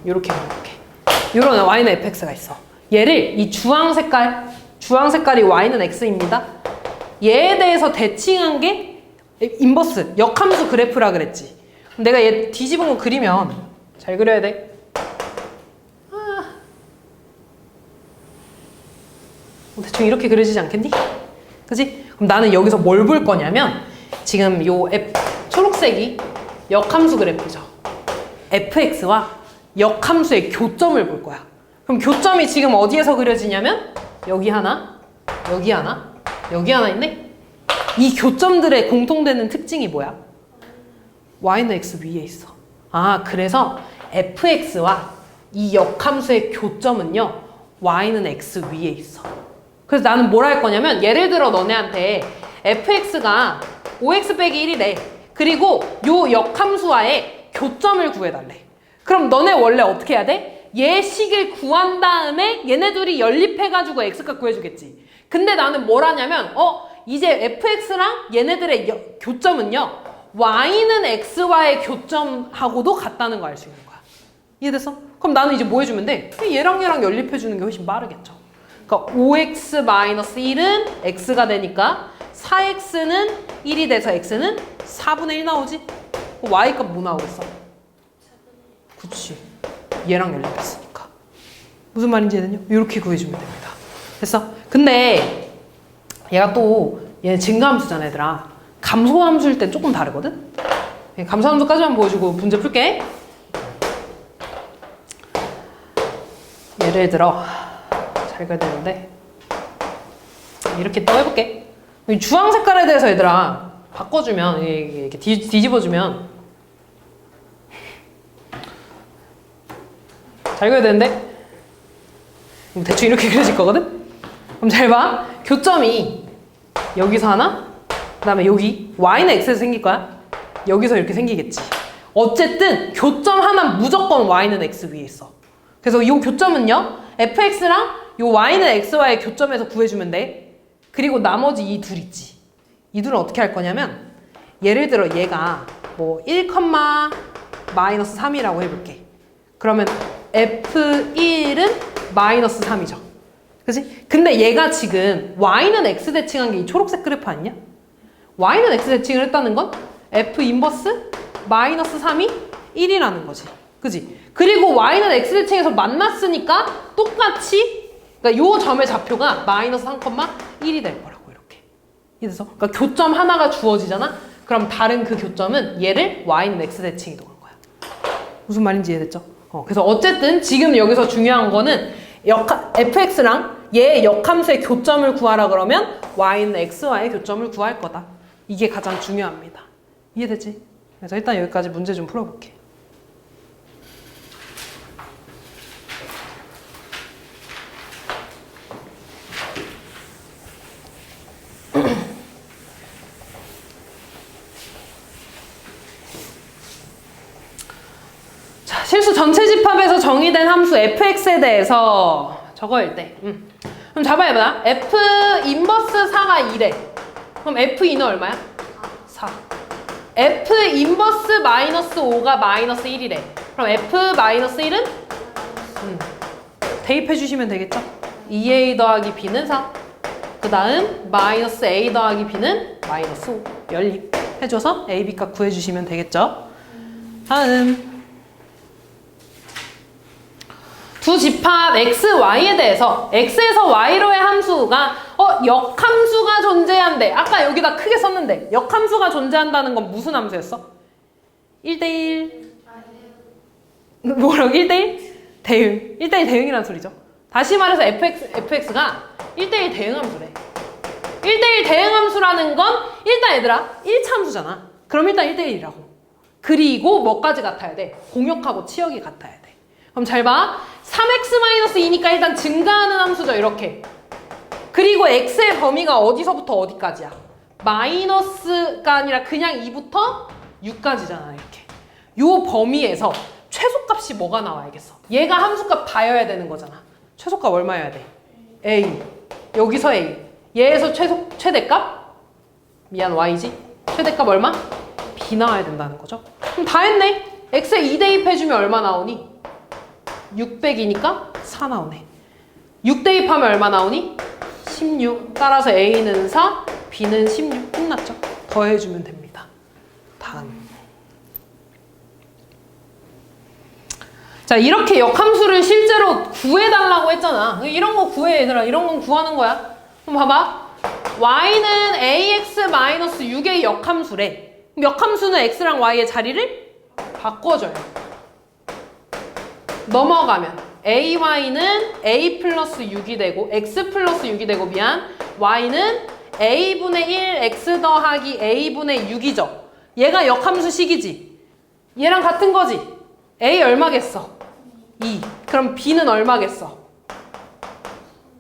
요렇게 그려볼게. 요런 y는 fx가 있어. 얘를 이 주황 색깔이 y는 x입니다. 얘에 대해서 대칭한 게 인버스, 역함수 그래프라 그랬지. 내가 얘 뒤집은 거 그리면 잘 그려야 돼. 대충 이렇게 그려지지 않겠니? 그치? 그럼 나는 여기서 뭘 볼 거냐면 지금 요 초록색이 역함수 그래프죠. fx와 역함수의 교점을 볼 거야. 그럼 교점이 지금 어디에서 그려지냐면 여기 하나, 여기 하나, 여기 하나 있네? 이 교점들의 공통되는 특징이 뭐야? y는 x 위에 있어. 그래서 fx와 이 역함수의 교점은요 y는 x 위에 있어. 그래서 나는 뭘 할 거냐면 예를 들어 너네한테 fx가 5x 빼기 1이래. 그리고 요 역함수와의 교점을 구해달래. 그럼 너네 원래 어떻게 해야 돼? 얘 식을 구한 다음에 얘네들이 연립해가지고 x값 구해주겠지. 근데 나는 뭘 하냐면 이제 fx랑 얘네들의 교점은요 y는 x와의 교점하고도 같다는 거 알 수 있는 거야. 이해됐어? 그럼 나는 이제 뭐 해주면 돼? 얘랑 얘랑 연립해주는 게 훨씬 빠르겠죠. 그러니까 5x-1은 x가 되니까 4x는 1이 돼서 x는 4분의 1 나오지? y값 뭐 나오겠어? 그치. 얘랑 연립했으니까. 무슨 말인지 이해되냐? 이렇게 구해주면 됩니다. 됐어? 근데 얘가 또 얘는 증가함수잖아 얘들아. 감소함수일 땐 조금 다르거든? 감소함수까지만 보여주고 문제 풀게. 예를 들어 잘 그려야 되는데 이렇게 또 해볼게. 주황 색깔에 대해서 얘들아 바꿔주면 이렇게 뒤집어주면 잘 그려야 되는데 대충 이렇게 그려질 거거든? 그럼 잘 봐. 교점이 여기서 하나, 그 다음에 여기 y는 x에서 생길 거야. 여기서 이렇게 생기겠지. 어쨌든 교점 하나는 무조건 y는 x 위에 있어. 그래서 이 교점은요 fx랑 이 y는 x와의 교점에서 구해주면 돼. 그리고 나머지 이 둘 있지. 이 둘은 어떻게 할 거냐면 예를 들어 얘가 뭐 1, 마이너스 3이라고 해볼게. 그러면 f1은 마이너스 3이죠. 그치? 근데 얘가 지금 y는 x 대칭한 게 이 초록색 그래프 아니냐? y는 x 대칭을 했다는 건 f 인버스 마이너스 3이 1이라는 거지. 그치? 그리고 y는 x 대칭에서 만났으니까 똑같이 그러니까 요 점의 좌표가 마이너스 3,1이 될 거라고 이렇게. 이래서 그러니까 교점 하나가 주어지잖아? 그럼 다른 그 교점은 얘를 y는 x 대칭 이동한 거야. 무슨 말인지 이해됐죠? 그래서 어쨌든 지금 여기서 중요한 거는 fx랑 얘의 역함수의 교점을 구하라 그러면 y는 x와의 교점을 구할 거다. 이게 가장 중요합니다. 이해되지? 그래서 일단 여기까지 문제 좀 풀어볼게. 자, 실수 전체 집합에서 정의된 함수 fx에 대해서 저거일 때 그럼 잡아야겠다. f 인버스 4가 2래. 그럼 f 인은 얼마야? 4. f 인버스 마이너스 5가 마이너스 1이래. 그럼 f 마이너스 1은? 대입해 주시면 되겠죠? 2a 더하기 b는 4. 그 다음 마이너스 a 더하기 b는 마이너스 5. 연립해줘서 a, b값 구해주시면 되겠죠? 다음 두 집합 x, y에 대해서 x에서 y로의 함수가 역함수가 존재한대. 아까 여기다 크게 썼는데 역함수가 존재한다는 건 무슨 함수였어? 1대1 뭐라고? 1대1? 대응. 1대1 대응이라는 소리죠. 다시 말해서 fx가 1대1 대응 함수래. 1대1 대응 함수라는 건 일단 얘들아 1차 함수잖아. 그럼 일단 1대1이라고. 그리고 뭐까지 같아야 돼? 공역하고 치역이 같아야 돼. 그럼 잘 봐. 3x-2니까 일단 증가하는 함수죠. 이렇게. 그리고 x의 범위가 어디서부터 어디까지야? 마이너스가 아니라 그냥 2부터 6까지잖아. 이렇게. 요 범위에서 최소값이 뭐가 나와야겠어? 얘가 함수값 다여야 되는 거잖아. 최소값 얼마여야 돼? a. 여기서 a. 얘에서 최대값? 미안, y지? 최대값 얼마? b 나와야 된다는 거죠. 그럼 다 했네. x에 2 대입해주면 얼마 나오니? 600이니까 4 나오네. 6 대입하면 얼마 나오니? 16. 따라서 A는 4, B는 16. 끝났죠? 더해주면 됩니다. 다음. 자, 이렇게 역함수를 실제로 구해달라고 했잖아. 이런 거 구해, 얘들아. 이런 건 구하는 거야. 그럼 봐봐. y는 ax-6의 역함수래. 그럼 역함수는 x랑 y의 자리를 바꿔줘요. 넘어가면 ay는 a 플러스 6이 되고 x 플러스 6이 되고 y는 a분의 1 x 더하기 a분의 6이죠. 얘가 역함수식이지. 얘랑 같은 거지. a 얼마겠어? 2. 그럼 b는 얼마겠어?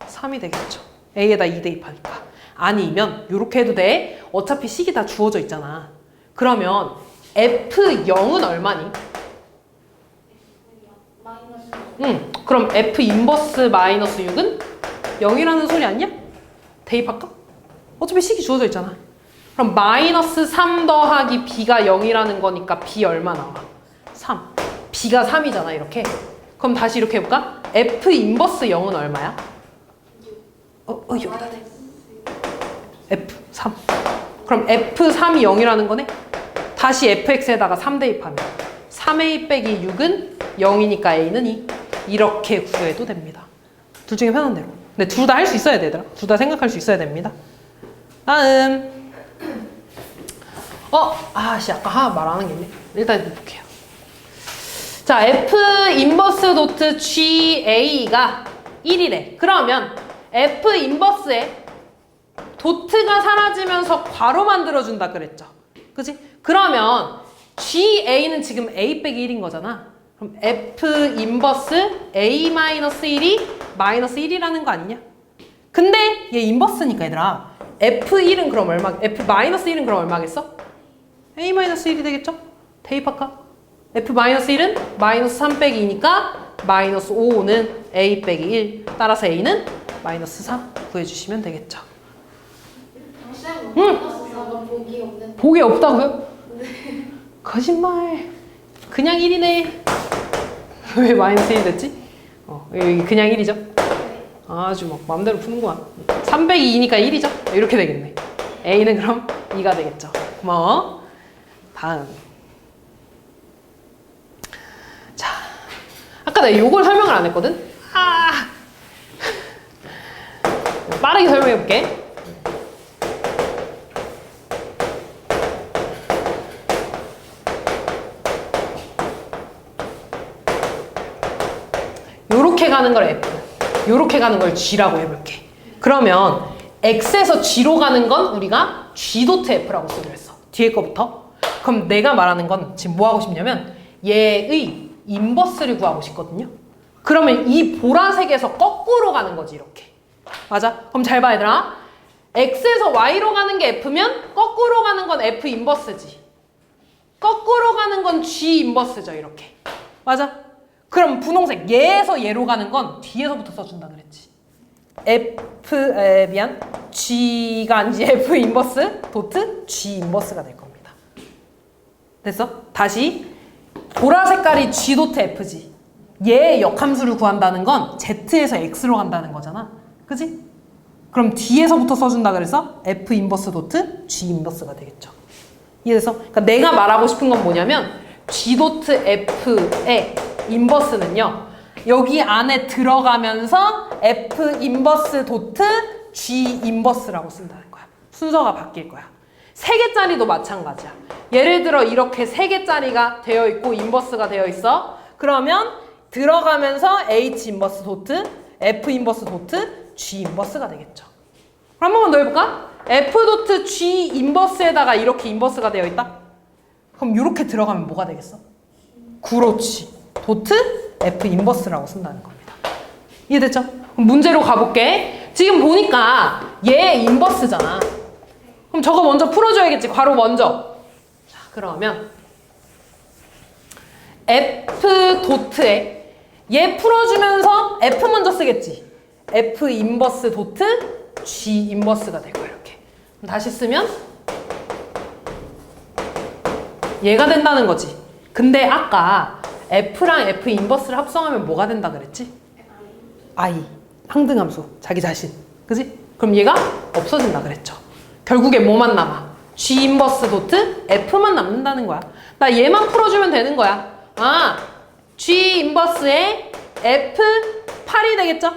3이 되겠죠. a에다 2 대입하니까. 아니면 이렇게 해도 돼. 어차피 식이 다 주어져 있잖아. 그러면 f0은 얼마니? 그럼 f 인버스 마이너스 6은 0이라는 소리 아니야? 대입할까? 어차피 식이 주어져 있잖아. 그럼 마이너스 3 더하기 b가 0이라는 거니까 b 얼마 나와? 3. b가 3이잖아 이렇게. 그럼 다시 이렇게 해볼까? f 인버스 0은 얼마야? 여기다 f 3. 그럼 f3이 0이라는 거네? 다시 fx에다가 3 대입하면 3a 빼기 6은 0이니까 a는 2. 이렇게 구해도 됩니다. 둘 중에 편한 대로. 근데 둘 다 할 수 있어야 되더라. 둘 다 생각할 수 있어야 됩니다. 다음. 아까 하나 말 안 한 게 있네. 일단 볼게요. 자, f 인버스 도트 GA가 1이래. 그러면 f 인버스에 도트가 사라지면서 괄호 만들어준다 그랬죠. 그치? 그러면 GA는 지금 A 빼기 1인 거잖아. 그럼 F 인버스 A-1이 마이너스 1이라는 거 아니냐? 근데 얘 인버스니까 얘들아. F1은 그럼 얼마? F-1은 그럼 얼마겠어? A-1이 되겠죠? 대입할까? F-1은 마이너스 3 빼기 2니까 마이너스 5는 A 빼기 1. 따라서 A는 마이너스 3 구해주시면 되겠죠. 복이 없는. 복이 없다고요? 네. 거짓말. 그냥 1이네. 왜 마이너스 1 됐지? 여기 그냥 1이죠? 아주 막 마음대로 푸는구만. 302니까 1이죠? 이렇게 되겠네. A는 그럼 2가 되겠죠. 고마워. 다음. 자, 아까 내가 요걸 설명을 안 했거든? 빠르게 설명해 볼게. 요렇게 가는 걸 F, 요렇게 가는 걸 G라고 해볼게. 그러면 X에서 G로 가는 건 우리가 G 도트 F라고 쓰기로 했어. 뒤에 거부터. 그럼 내가 말하는 건 지금 뭐 하고 싶냐면 얘의 인버스를 구하고 싶거든요. 그러면 이 보라색에서 거꾸로 가는 거지, 이렇게. 맞아? 그럼 잘 봐, 얘들아. X에서 Y로 가는 게 F면 거꾸로 가는 건 F 인버스지. 거꾸로 가는 건 G 인버스죠, 이렇게. 맞아? 그럼 분홍색, 얘에서 얘로 가는 건 뒤에서부터 써준다 그랬지. G가 아니지, F 인버스 도트 G 인버스가 될 겁니다. 됐어? 다시 보라 색깔이 G 도트 F지. 얘의 역함수를 구한다는 건 Z에서 X로 간다는 거잖아. 그지? 그럼 뒤에서부터 써준다 그래서 F 인버스 도트 G 인버스가 되겠죠. 이해됐어? 그러니까 내가 말하고 싶은 건 뭐냐면 G 도트 F의 인버스는요, 여기 안에 들어가면서 F 인버스 도트 G 인버스라고 쓴다는 거야. 순서가 바뀔 거야. 3개짜리도 마찬가지야. 예를 들어 이렇게 3개짜리가 되어 있고 인버스가 되어 있어. 그러면 들어가면서 H 인버스 도트 F 인버스 도트 G 인버스가 되겠죠. 그럼 한 번만 더 해볼까? F 도트 G 인버스에다가 이렇게 인버스가 되어 있다? 그럼 이렇게 들어가면 뭐가 되겠어? 그렇지. 도트 F 인버스라고 쓴다는 겁니다. 이해됐죠? 그럼 문제로 가볼게. 지금 보니까 얘 인버스잖아. 그럼 저거 먼저 풀어줘야겠지. 괄호 먼저. 자, 그러면 F 도트에 얘 풀어주면서 F 먼저 쓰겠지. F 인버스 도트 G 인버스가 될 거야, 이렇게. 그럼 다시 쓰면 얘가 된다는 거지. 근데 아까 F랑 F 인버스를 합성하면 뭐가 된다 그랬지? I. 항등함수. 자기 자신. 그지? 그럼 얘가 없어진다 그랬죠. 결국에 뭐만 남아? G 인버스 도트 F만 남는다는 거야. 나 얘만 풀어주면 되는 거야. 아, G 인버스에 F8이 되겠죠?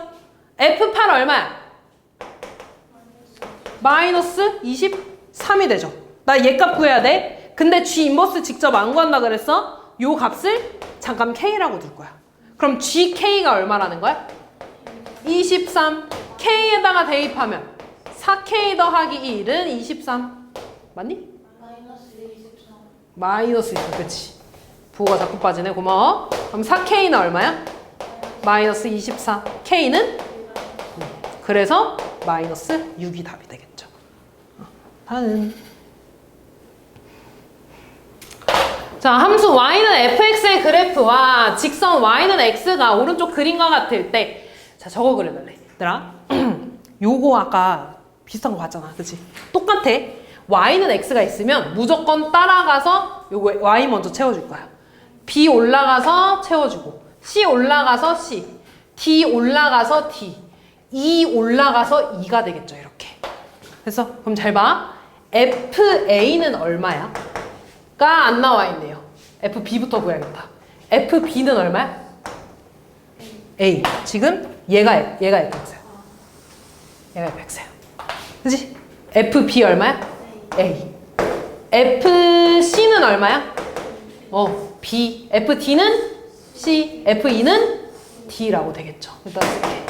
F8 얼마야? 마이너스 23이 되죠. 나 얘 값 구해야 돼. 근데 G 인버스 직접 안 구한다 그랬어? 요 값을 잠깐 K라고 둘 거야. 그럼 GK가 얼마라는 거야? 23. K에다가 대입하면 4K 더하기 1은 23. 맞니? 마이너스 23. 그치. 부호가 자꾸 빠지네. 고마워. 그럼 4K는 얼마야? 마이너스 24. K는? 그래서 마이너스 6이 답이 되겠죠. 다음. 자, 함수 y는 fx의 그래프와 직선 y는 x가 오른쪽 그림과 같을 때, 자, 저거 그려달래. 얘들아, 요거 아까 비슷한 거 봤잖아. 그치? 똑같아. y는 x가 있으면 무조건 따라가서 요거 y 먼저 채워줄 거야. b 올라가서 채워주고, c 올라가서 c, d 올라가서 d, e 올라가서 e가 되겠죠. 이렇게. 그래서 그럼 잘 봐. fa는 얼마야? 가 안 나와 있네요. FB부터 구해야겠다. FB는 얼마야? A. 지금 얘가 Fx야. 얘가 Fx야. 그치? FB 얼마야? A. FC는 얼마야? B. FD는 C. FE는 D라고 되겠죠. 일단 쓸게.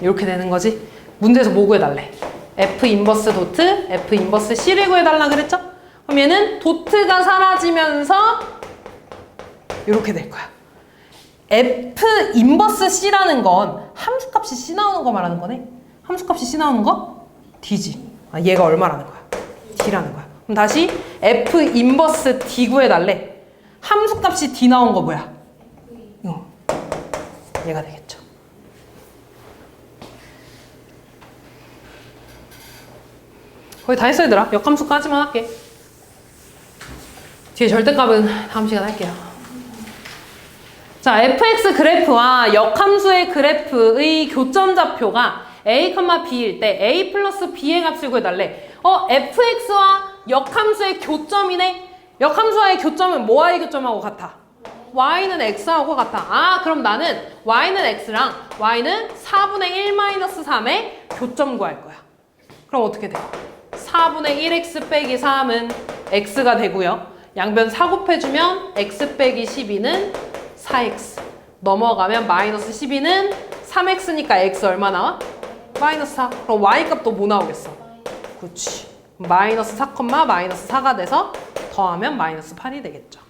이렇게 되는 거지. 문제에서 뭐 구해달래? F 인버스 도트, F 인버스 C를 구해달라 그랬죠? 그럼 얘는 도트가 사라지면서 이렇게 될 거야. F 인버스 C라는 건 함수값이 C 나오는 거 말하는 거네. 함수값이 C 나오는 거? D지. 아, 얘가 얼마라는 거야? D라는 거야. 그럼 다시 F 인버스 D 구해달래. 함수값이 D 나온 거 뭐야? 얘가 되겠죠. 거의 다 했어 얘들아. 역함수까지만 할게. 뒤에 절대값은 다음 시간에 할게요. 자, fx 그래프와 역함수의 그래프의 교점좌표가 a, b일 때 a 플러스 b의 값을 구해달래. fx와 역함수의 교점이네. 역함수와의 교점은 뭐와의 교점하고 같아? y는 x하고 같아. 아, 그럼 나는 y는 x랑 y는 4분의 1 마이너스 3의 교점 구할 거야. 그럼 어떻게 돼? 4분의 1x 빼기 3은 x가 되고요. 양변 4 곱해주면 x 빼기 12는 4x. 넘어가면 마이너스 12는 3x니까 x 얼마 나와? 마이너스 4. 그럼 y 값도 뭐 나오겠어? 그렇지. 마이너스 4, 마이너스 4가 돼서 더하면 마이너스 8이 되겠죠.